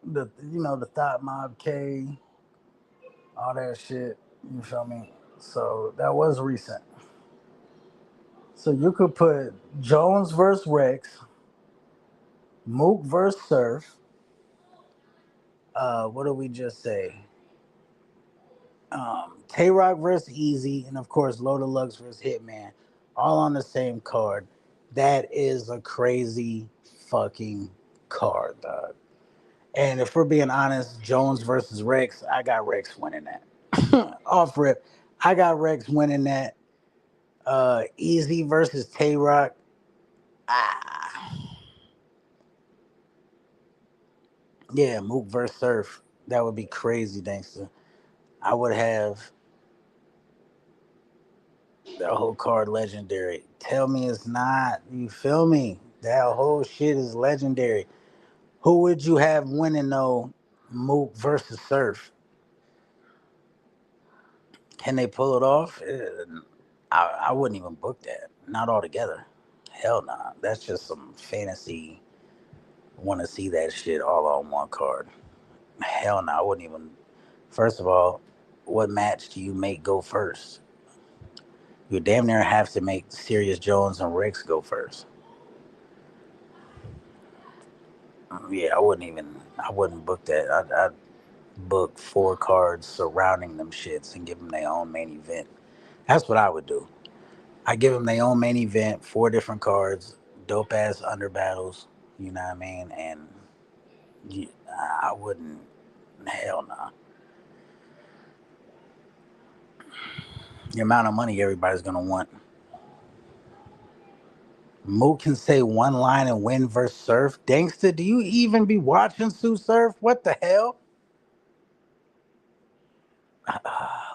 the Thought Mob K, all that shit, you feel me? So that was recent. So you could put Jones versus Rex, Mook versus Surf. What did we just say? Tay Rock versus Easy, and of course Loaded Lux versus Hitman, all on the same card. That is a crazy fucking card, dog. And if we're being honest, Jones versus Rex, I got Rex winning that. Off rip, I got Rex winning that. Easy versus Tay Rock. Ah, yeah, Mook versus Surf. That would be crazy, gangster. I would have that whole card legendary. Tell me it's not. You feel me? That whole shit is legendary. Who would you have winning though? Mook versus Surf. Can they pull it off? I wouldn't even book that. Not altogether. Hell nah. That's just some fantasy. Want to see that shit all on one card. Hell no. I wouldn't even. First of all, what match do you make go first? You damn near have to make Sirius Jones and Rex go first. Yeah, I wouldn't book that. I'd book 4 cards surrounding them shits and give them their own main event. That's what I would do. I give them their own main event, 4 different cards, dope ass under battles, you know what I mean? And I wouldn't, hell no. Nah. The amount of money everybody's gonna want. Mook can say one line and win versus Surf. Dangster, do you even be watching Sue Surf? What the hell?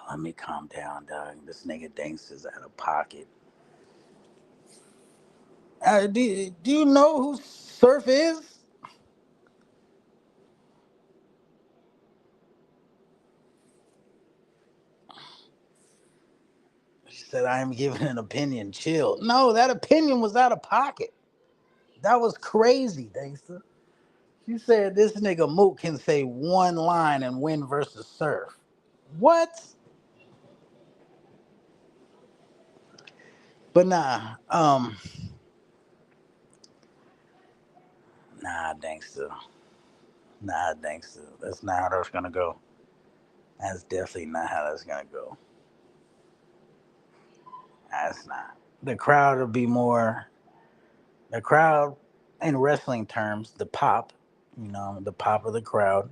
Let me calm down, dog. This nigga Dangster's out of pocket. Do you know who Surf is? She said, I am giving an opinion. Chill. No, that opinion was out of pocket. That was crazy, Dangster. She said this nigga Mook can say one line and win versus Surf. What? But nah, Dangster. Nah, Dangster. That's not how that's gonna go. That's definitely not how that's gonna go. That's not. The crowd will be more. The crowd, in wrestling terms, the pop, the pop of the crowd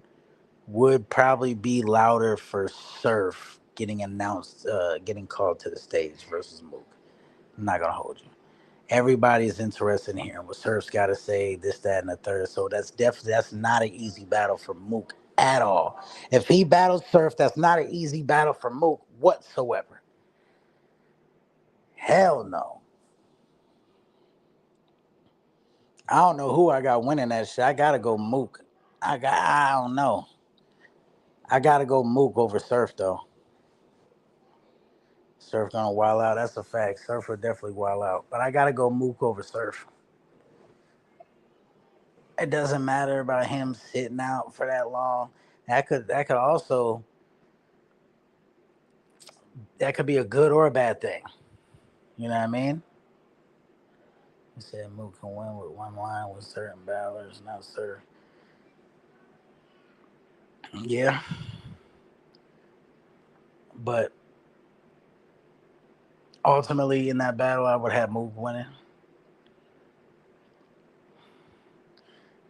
would probably be louder for Surf getting announced, getting called to the stage versus Mook. I'm not gonna hold you. Everybody's interested in hearing what Surf's got to say, this, that, and the third. So that's not an easy battle for Mook at all. If he battles Surf, that's not an easy battle for Mook whatsoever. Hell no. I don't know who I got winning that shit. I gotta go Mook. I don't know. I gotta go Mook over Surf though. Surf gonna wild out. That's a fact. Surf will definitely wild out. But I gotta go Mook over Surf. It doesn't matter about him sitting out for that long. That could be a good or a bad thing. You know what I mean? He said Mook can win with one line with certain battlers, not sir. Yeah, but ultimately in that battle, I would have Mook winning.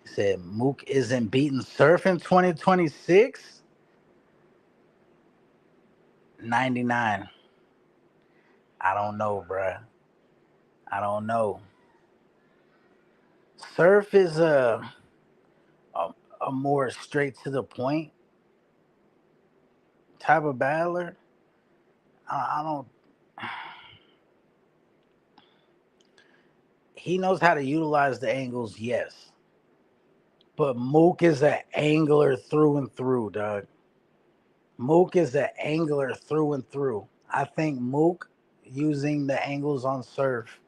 He said Mook isn't beating Surf in 2026. 99. I don't know, bruh. I don't know. Surf is a, a more straight to the point type of battler. I don't. He knows how to utilize the angles, yes. But Mook is an angler through and through, dog. Mook is an angler through and through. I think Mook using the angles on Surf,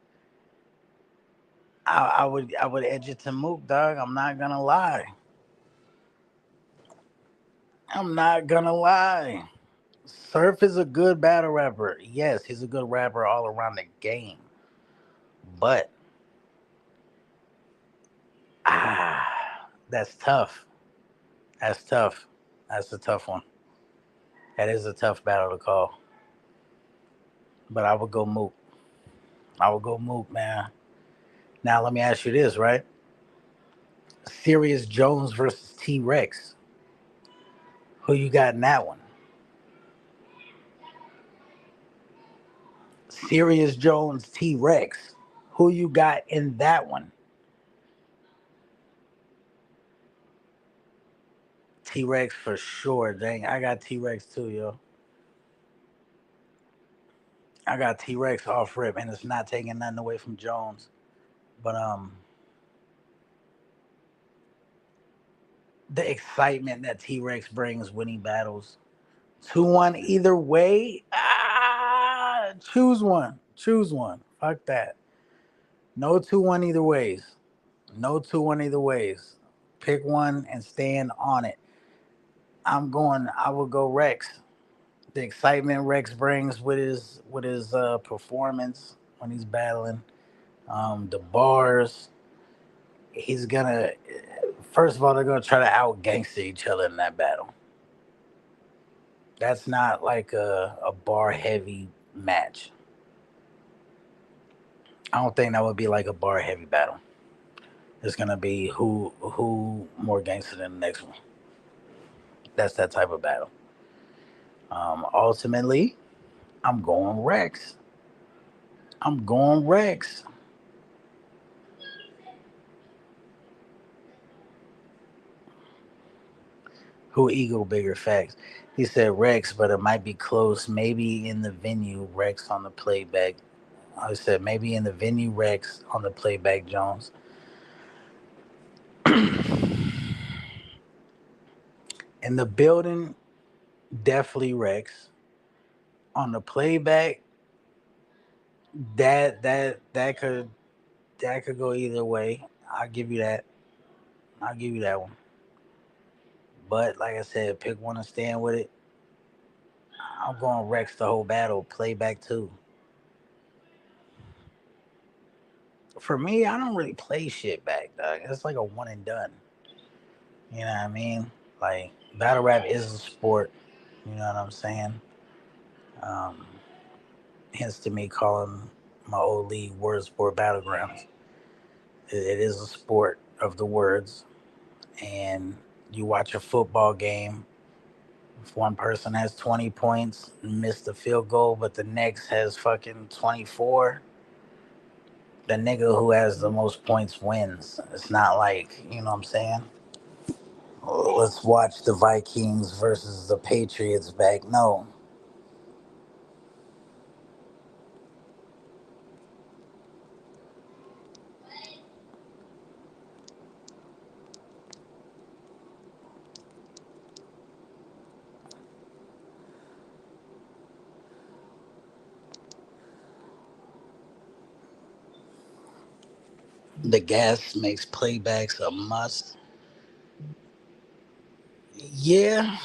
I would edge it to Mook, dog. I'm not gonna lie. I'm not gonna lie. Surf is a good battle rapper. Yes, he's a good rapper all around the game. But that's tough. That's tough. That's a tough one. That is a tough battle to call. But I would go Mook. I would go Mook, man. Now let me ask you this, right? Sirius Jones versus T Rex. Who you got in that one? Sirius Jones, T Rex. Who you got in that one? T Rex for sure. Dang, I got T Rex too, yo. I got T Rex off rip, and it's not taking nothing away from Jones. But the excitement that T Rex brings winning battles. 2-1 either way. Choose one. Choose one. Fuck that. No 2-1 either ways. No 2-1 either ways. Pick one and stand on it. I will go Rex. The excitement Rex brings with his performance when he's battling. The bars. He's gonna first of all, they're gonna try to out gangster each other in that battle. That's not like a bar heavy match. I don't think that would be like a bar heavy battle. It's gonna be who more gangster than the next one. That's that type of battle. Ultimately, I'm going Rex. I'm going Rex. Who ego bigger facts? He said Rex, but it might be close. Maybe in the venue, Rex on the playback. I said maybe in the venue, Rex on the playback, Jones. In the building, definitely Rex. On the playback, that could go either way. I'll give you that. I'll give you that one. But like I said, pick one and stand with it. I'm going Rex the whole battle. Playback too. For me, I don't really play shit back, dog. It's like a one and done. You know what I mean? Like battle rap is a sport. You know what I'm saying? Um, hence to me calling my old league word sport battlegrounds. It is a sport of the words, and you watch a football game. If one person has 20 points and missed the field goal, but the next has fucking 24, the nigga who has the most points wins. It's not like, you know what I'm saying? Let's watch the Vikings versus the Patriots back. No. The gas makes playbacks a must. Yeah.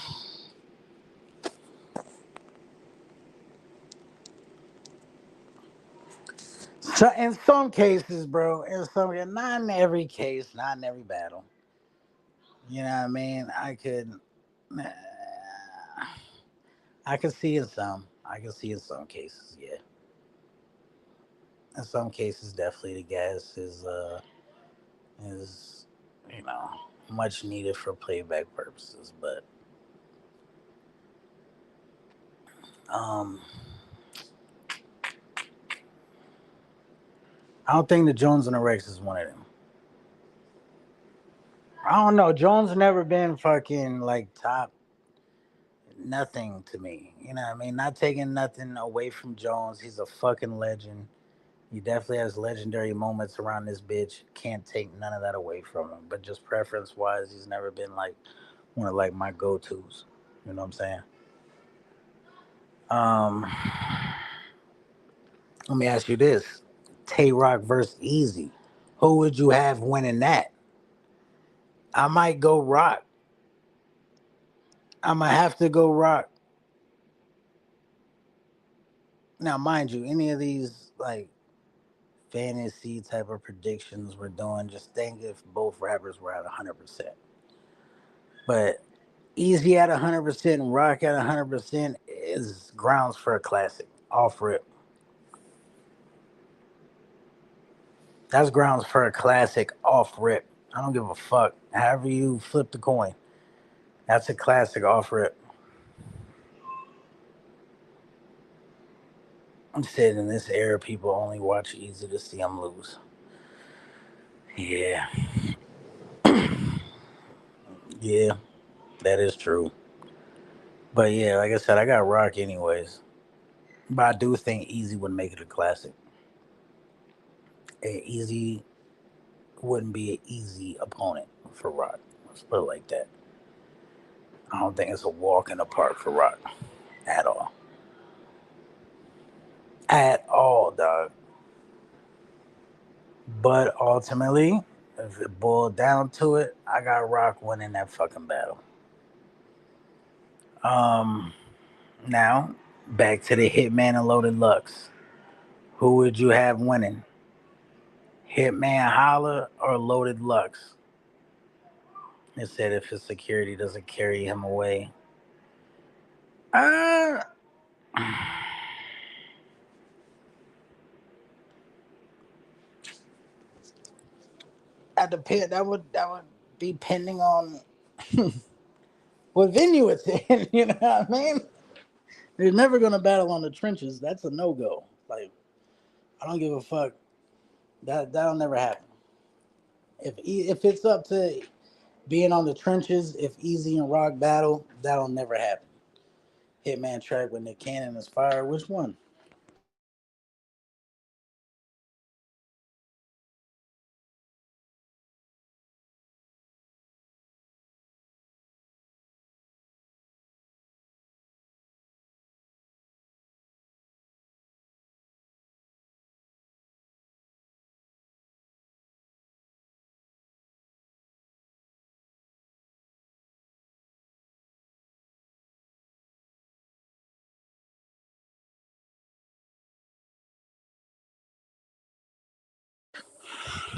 So in some cases, bro, not in every case, not in every battle. You know what I mean? I could see in some. I can see in some cases, yeah. In some cases, definitely the gas is you know much needed for playback purposes, but um, I don't think the Jones and the Rex is one of them. I don't know. Jones never been fucking like top nothing to me. You know what I mean? Not taking nothing away from Jones. He's a fucking legend. He definitely has legendary moments around this bitch. Can't take none of that away from him. But just preference wise, he's never been like one of like my go tos. You know what I'm saying? Um, Let me ask you this: Tay Rock versus Easy. Who would you have winning that? I might go Rock. I'm gonna have to go Rock. Now, mind you, any of these like fantasy type of predictions we're doing, just think if both rappers were at 100%. But Easy at 100% and Rock at 100% is grounds for a classic. Off rip. That's grounds for a classic off rip. I don't give a fuck. However you flip the coin, that's a classic off rip. I'm saying in this era, people only watch Easy to see him lose. Yeah, yeah, that is true. But yeah, like I said, I got Rock anyways. But I do think Easy would make it a classic. Easy wouldn't be an easy opponent for Rock. Let's put it like that. I don't think it's a walk in the park for Rock at all. At all, dog. But ultimately, if it boiled down to it, I got Rock winning that fucking battle. Um, Now back to the Hitman and Loaded Lux. Who would you have winning? Hitman Holla or Loaded Lux? It said if his security doesn't carry him away. Uh at the pit that would be pending on what venue it's in, you know what I mean? They're never gonna battle on the trenches. That's a no go. Like I don't give a fuck. That'll never happen. If it's up to being on the trenches, if Easy and Rock battle, that'll never happen. Hitman track when the cannon is fired. Which one?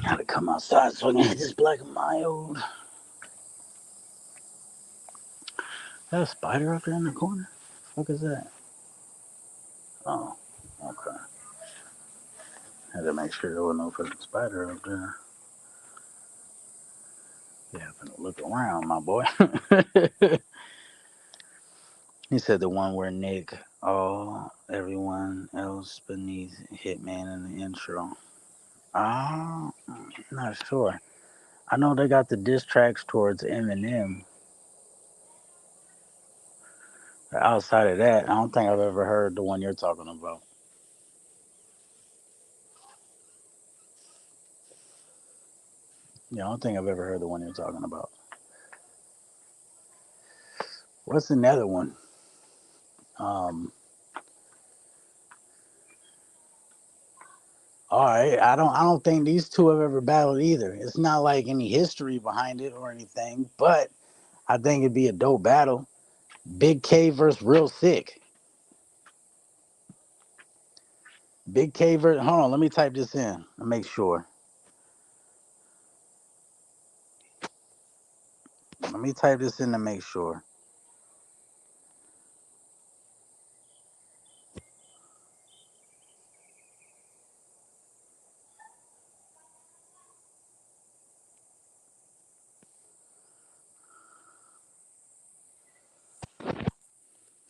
Gotta come outside so I can hit this black and mild. Is that a spider up there in the corner? What the fuck is that? Oh, okay. Had to make sure there was no fucking spider up there. You having to look around, my boy. He said the one where Nick, oh, everyone else beneath Hitman in the intro. Oh, not sure. I know they got the diss tracks towards Eminem. Outside of that, I don't think I've ever heard the one you're talking about. Yeah, I don't think I've ever heard the one you're talking about. What's another one? Um, all right, I don't think these two have ever battled either. It's not like any history behind it or anything, but I think it'd be a dope battle. Big K versus Real Sick. Big K versus. Hold on, let me type this in to make sure. Let me type this in to make sure.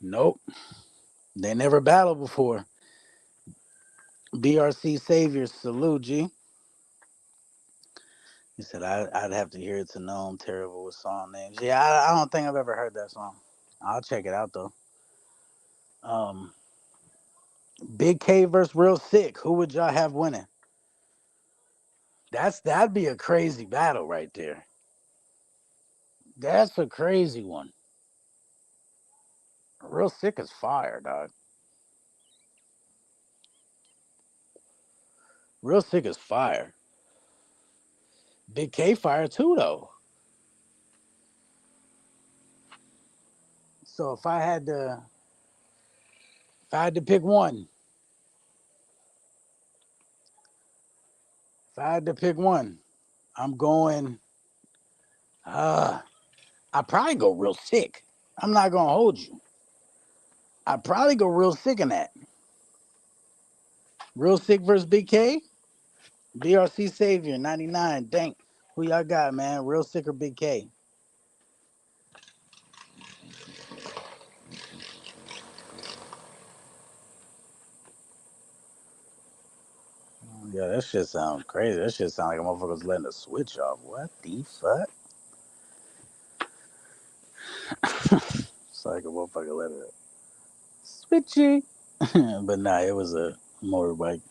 Nope, they never battled before. BRC Saviors, salute G. He said I'd have to hear it to know I'm terrible with song names. Yeah, I don't think I've ever heard that song. I'll check it out though. Um, Big K versus Real Sick. Who would y'all have winning? That'd be a crazy battle right there. That's a crazy one. Real Sick is fire, dog. Real Sick is fire. Big K fire too though. So if I had to pick one, if I had to pick one, I'm going I probably go Real Sick. I'm not gonna hold you. I probably go Real Sick in that. Real Sick versus Big K. BRC Savior 99. Dang. Who y'all got, man? Real Sick or Big K? Yeah, that shit sounds crazy. That shit sound like a motherfucker's letting a switch off. What the fuck? It's like a motherfucker let it switchy. But nah, it was a motorbike.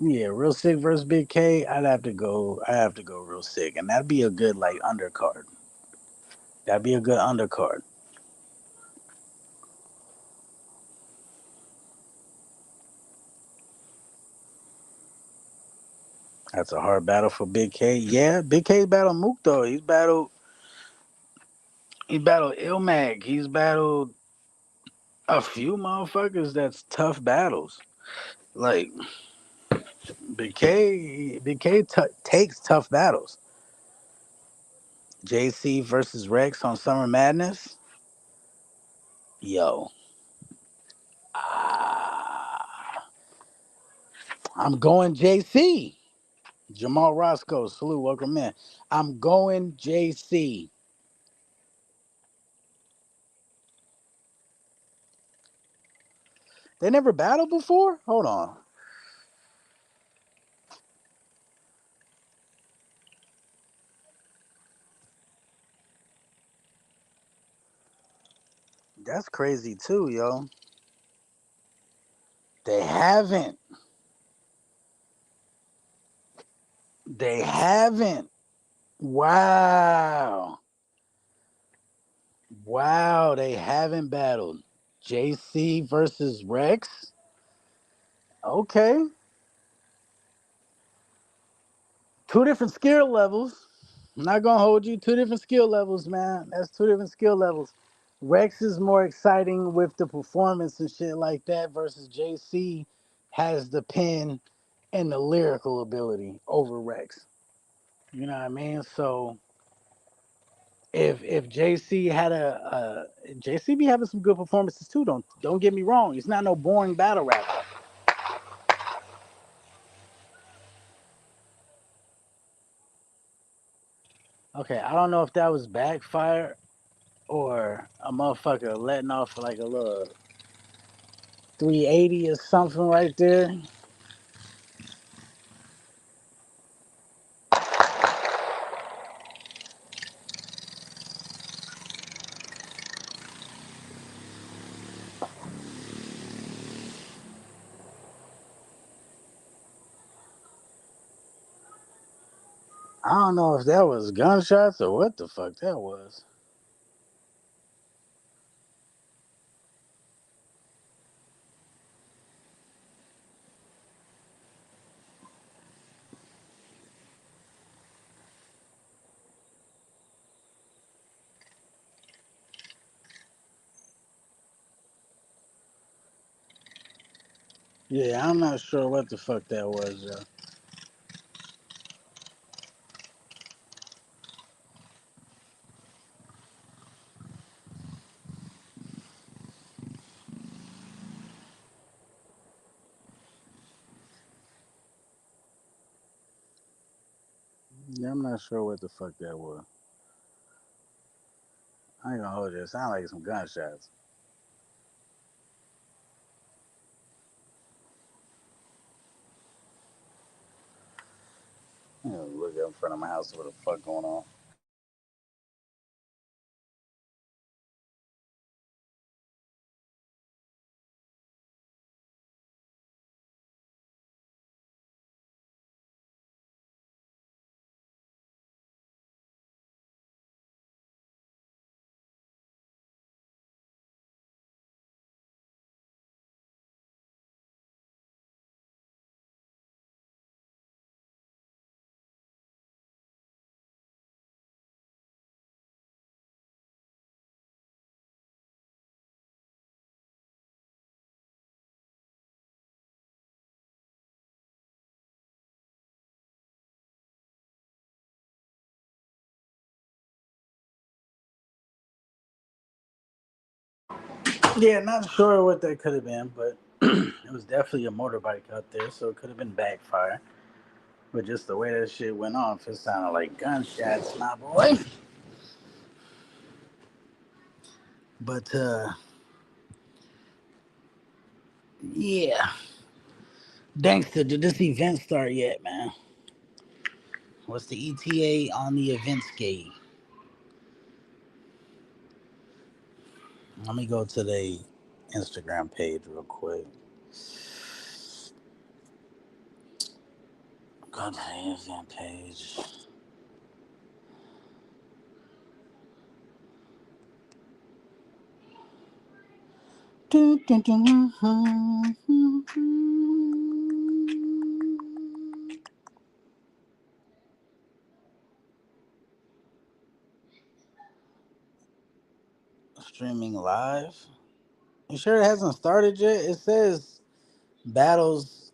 Yeah, Real Sick versus Big K. I have to go Real Sick. And that'd be a good like undercard. That'd be a good undercard. That's a hard battle for Big K. Yeah, Big K battled Mook though. He battled Ilmag. He's battled a few motherfuckers that's tough battles. Like takes tough battles. JC versus Rex on Summer Madness. Yo, I'm going JC. Jamal Roscoe, salute, welcome in. I'm going JC. They never battled before? Hold on. That's crazy too, yo. They haven't. They haven't. Wow. Wow, they haven't battled. JC versus Rex? Okay. Two different skill levels. I'm not gonna hold you. Two different skill levels, man. That's two different skill levels. Rex is more exciting with the performance and shit like that versus JC has the pen and the lyrical ability over Rex. You know what I mean? So if JC had JC be having some good performances too. Don't get me wrong. It's not no boring battle rapper. Okay, I don't know if that was backfire or a motherfucker letting off like a little 380 or something right there. I don't know if that was gunshots or what the fuck that was. Yeah, I'm not sure what the fuck that was, yo. Yeah, I'm not sure what the fuck that was. I ain't gonna hold you. It sound like some gunshots. I'm gonna look up in front of my house. What the fuck going on? Yeah, not sure what that could have been, but it was definitely a motorbike out there, so it could have been backfire. But just the way that shit went off, it sounded like gunshots, my boy. But yeah. Gangster, did this event start yet, man? What's the ETA on the event skate? Let me go to the Instagram page real quick. Go to the Instagram page. Streaming live. You sure it hasn't started yet? It says battles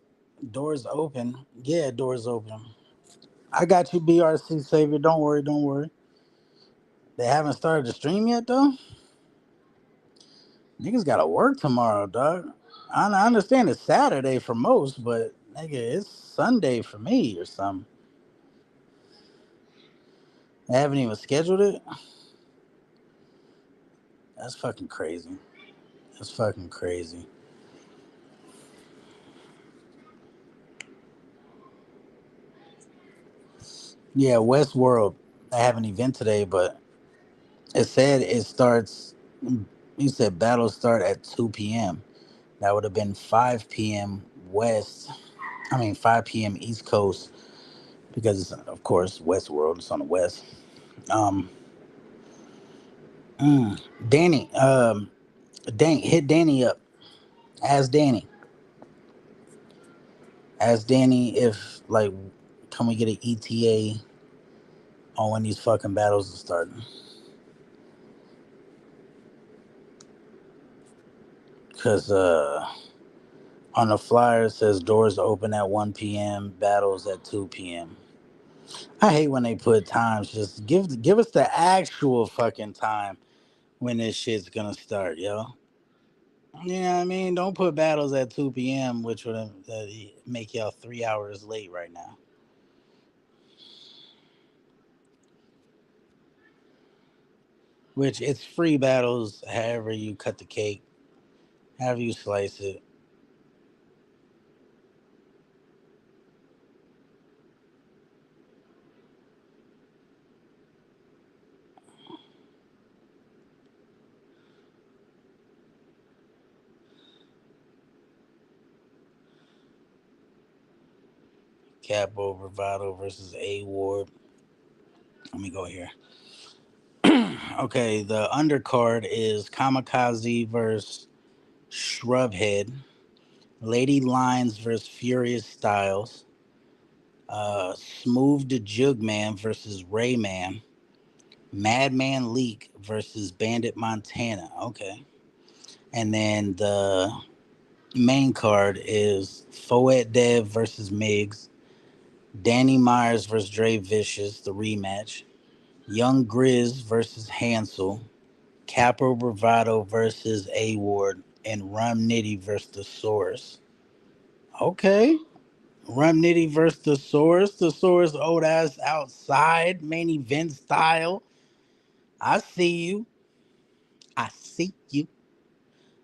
doors open. Yeah, doors open. I got you, BRC Savior. Don't worry, don't worry. They haven't started the stream yet, though. Niggas gotta work tomorrow, dog. I understand it's Saturday for most, but nigga, it's Sunday for me or something. They haven't even scheduled it. That's fucking crazy. That's fucking crazy. Yeah, Westworld. I have an event today, but it said it starts. You said battles start at 2 p.m. That would have been 5 p.m. West. 5 p.m. East Coast because, of course, Westworld is on the West. Um, Danny, hit Danny up. Ask Danny. Ask Danny if like, can we get an ETA on when these fucking battles are starting? Cause on the flyer it says doors open at 1 p.m. Battles at 2 p.m. I hate when they put times. Just give us the actual fucking time when this shit's gonna start, yo. You know what I mean? Don't put battles at 2 p.m., which would make y'all 3 hours late right now. Which it's free battles, however you cut the cake, however you slice it. Capo Bravado versus A Ward. Let me go here. Okay, the undercard is Kamikaze versus Shrubhead, Lady Lines versus Furious Styles, Smooth the Jugman versus Rayman, Madman Leak versus Bandit Montana. Okay, and then Main card is Foet Dev versus Miggs, Danny Myers versus Dre Vicious, the rematch, Young Grizz versus Hansel, Capo Bravado versus A Ward, and Rum Nitty versus the Source. Okay. Rum Nitty versus the Source. The Source old ass outside, main event style. I see you. I see you.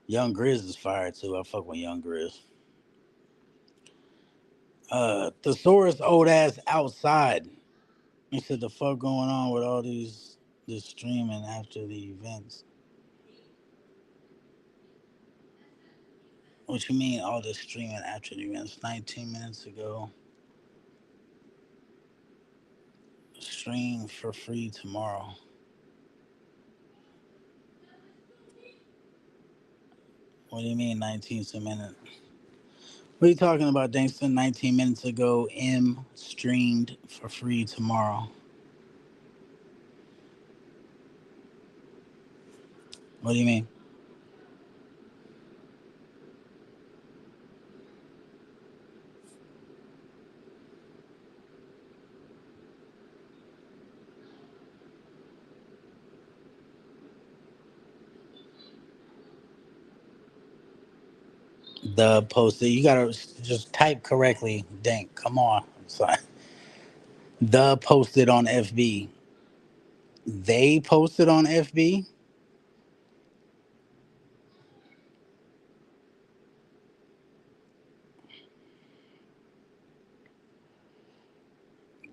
Young Grizz is fire too. I fuck with Young Grizz. Thesaurus old ass outside. He said the fuck going on with all this streaming after the events. What you mean all this streaming after the events? 19 minutes ago. Stream for free tomorrow. What do you mean 19 minutes? What are you talking about, Dangston? 19 minutes ago, M streamed for free tomorrow. What do you mean? The posted. You gotta just type correctly. Dank, come on. Sorry. The posted on FB. They posted on FB.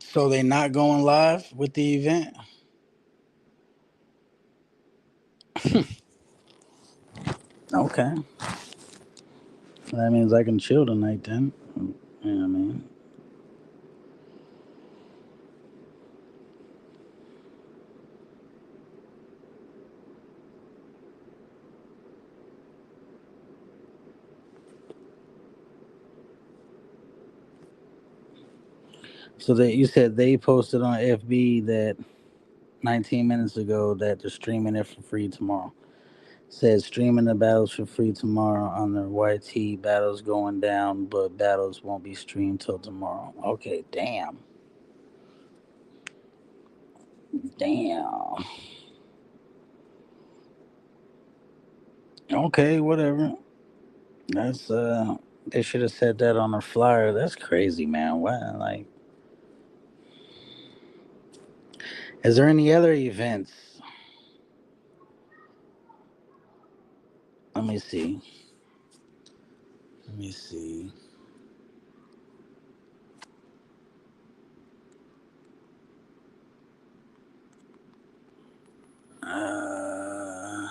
So they not going live with the event. Okay, that means I can chill tonight then. You know what I mean? So that you said they posted on FB that 19 minutes ago that they're streaming it for free tomorrow. Said streaming the battles for free tomorrow on their YT. Battles going down, but battles won't be streamed till tomorrow. Okay, damn. Damn. Okay, whatever. That's they should have said that on the flyer. That's crazy, man. What like is there any other events? Let me see. Let me see. Uh,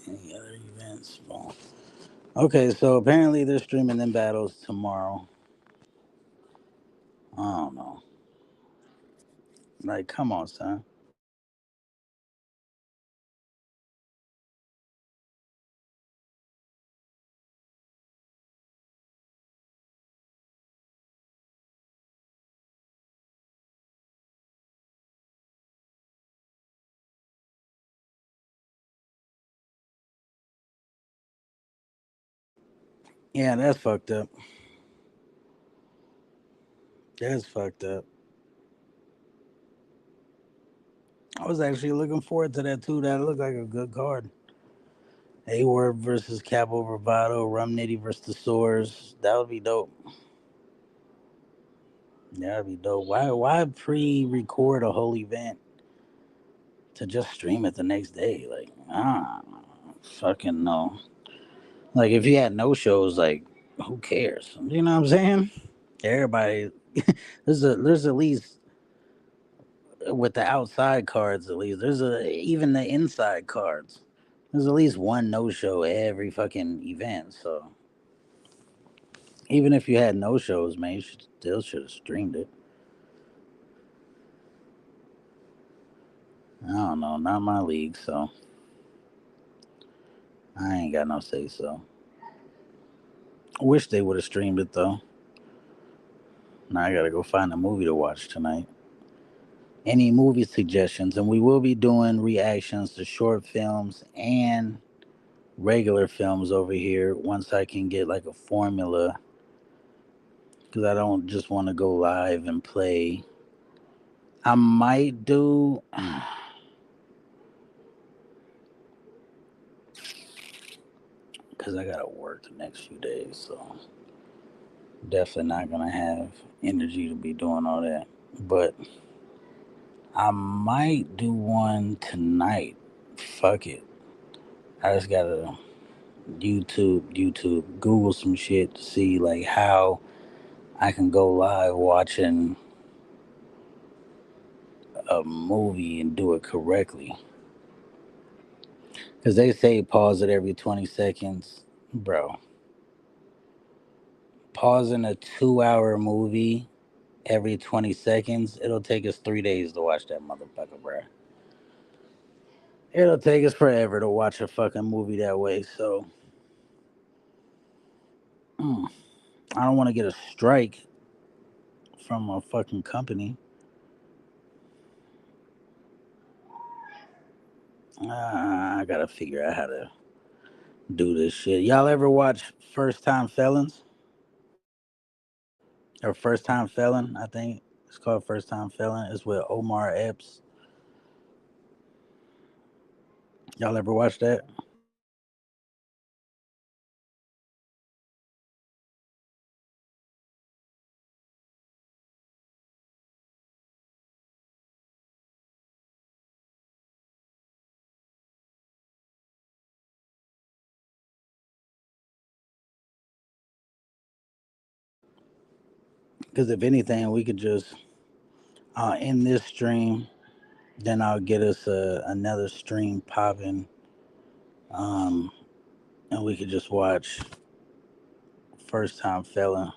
any other events? Well, okay, so apparently they're streaming them battles tomorrow. I don't know. Like, come on, son. Yeah, that's fucked up. That's fucked up. I was actually looking forward to that too. That looked like a good card. A Word versus Capo Bravado, Rum Nitty versus the Soars. That would be dope. That'd be dope. Why pre-record a whole event to just stream it the next day? Like, fucking no. Like if you had no shows, like who cares? You know what I'm saying? Everybody, there's at least with the outside cards. At least there's even the inside cards. There's at least one no show every fucking event. So even if you had no shows, man, you should have streamed it. I don't know, not my league, so I ain't got no say so. I wish they would have streamed it though. Now I gotta go find a movie to watch tonight. any movie suggestions, and we will be doing reactions to short films and regular films over here once I can get like a formula, because I don't just want to go live and play. I might do because I gotta work the next few days, so definitely not gonna have energy to be doing all that. But I might do one tonight. Fuck it. I just gotta YouTube, Google some shit to see like how I can go live watching a movie and do it correctly. Because they say pause it every 20 seconds. Bro, pausing a 2 hour movie every 20 seconds, it'll take us 3 days to watch that motherfucker, bro. It'll take us forever to watch a fucking movie that way. So, I don't want to get a strike from a fucking company. I gotta figure out how to do this shit. Y'all ever watch First Time Felons? Or First Time Felon, I think it's called First Time Felon. It's with Omar Epps. Y'all ever watch that? Because if anything, we could just end this stream. Then I'll get us another stream popping. Um, and we could just watch First Time Felon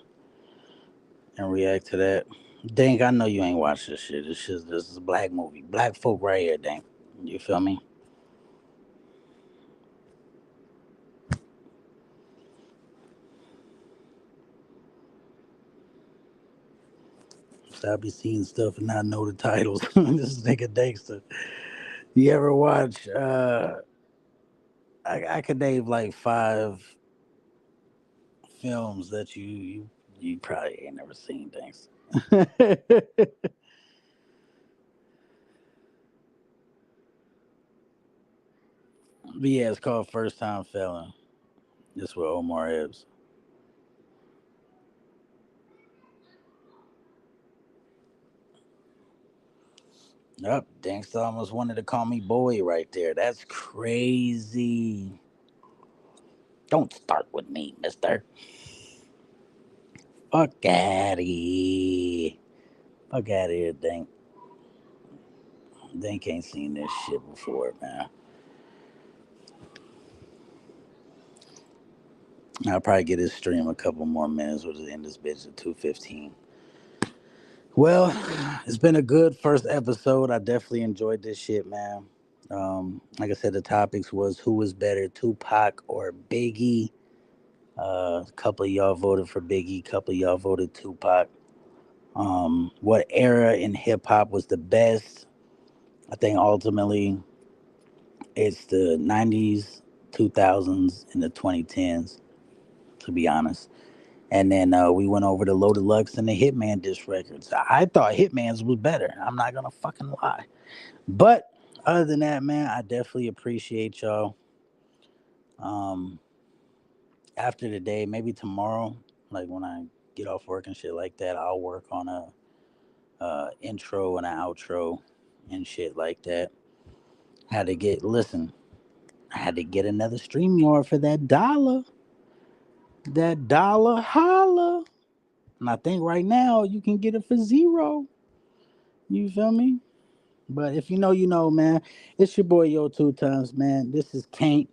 and react to that. Dank, I know you ain't watched this shit. This is a black movie. Black folk right here, Dank. You feel me? So I be seeing stuff and not know the titles. This nigga Dankster. You ever watch I could name like 5 films that you probably ain't never seen things. But yeah, it's called First Time Felon. This with Omar Epps. Yep, Dankster almost wanted to call me boy right there. That's crazy. Don't start with me, mister. Fuck out of here. Fuck out of here, Dank. Dank ain't seen this shit before, man. I'll probably get this stream a couple more minutes. We'll just end this bitch at 2:15. Well, it's been a good first episode. I definitely enjoyed this shit, man. Like I said, the topics was who was better, Tupac or Biggie. A couple of y'all voted for Biggie. A couple of y'all voted Tupac. What era in hip hop was the best? I think ultimately it's the 90s, 2000s, and the 2010s, to be honest. And then we went over the Loaded Lux and the Hitman disc records. I thought Hitman's was better. I'm not going to fucking lie. But other than that, man, I definitely appreciate y'all. Um, After today, maybe tomorrow, like when I get off work and shit like that, I'll work on a intro and an outro and shit like that. Listen, I had to get another StreamYard for that dollar holla. And I think right now you can get it for 0. You feel me? But if you know, you know, man. It's your boy Yo 2 Times, man. This is Can't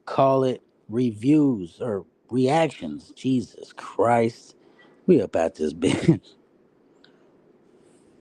Call It Reviews or Reactions. Jesus Christ. We up at this bitch.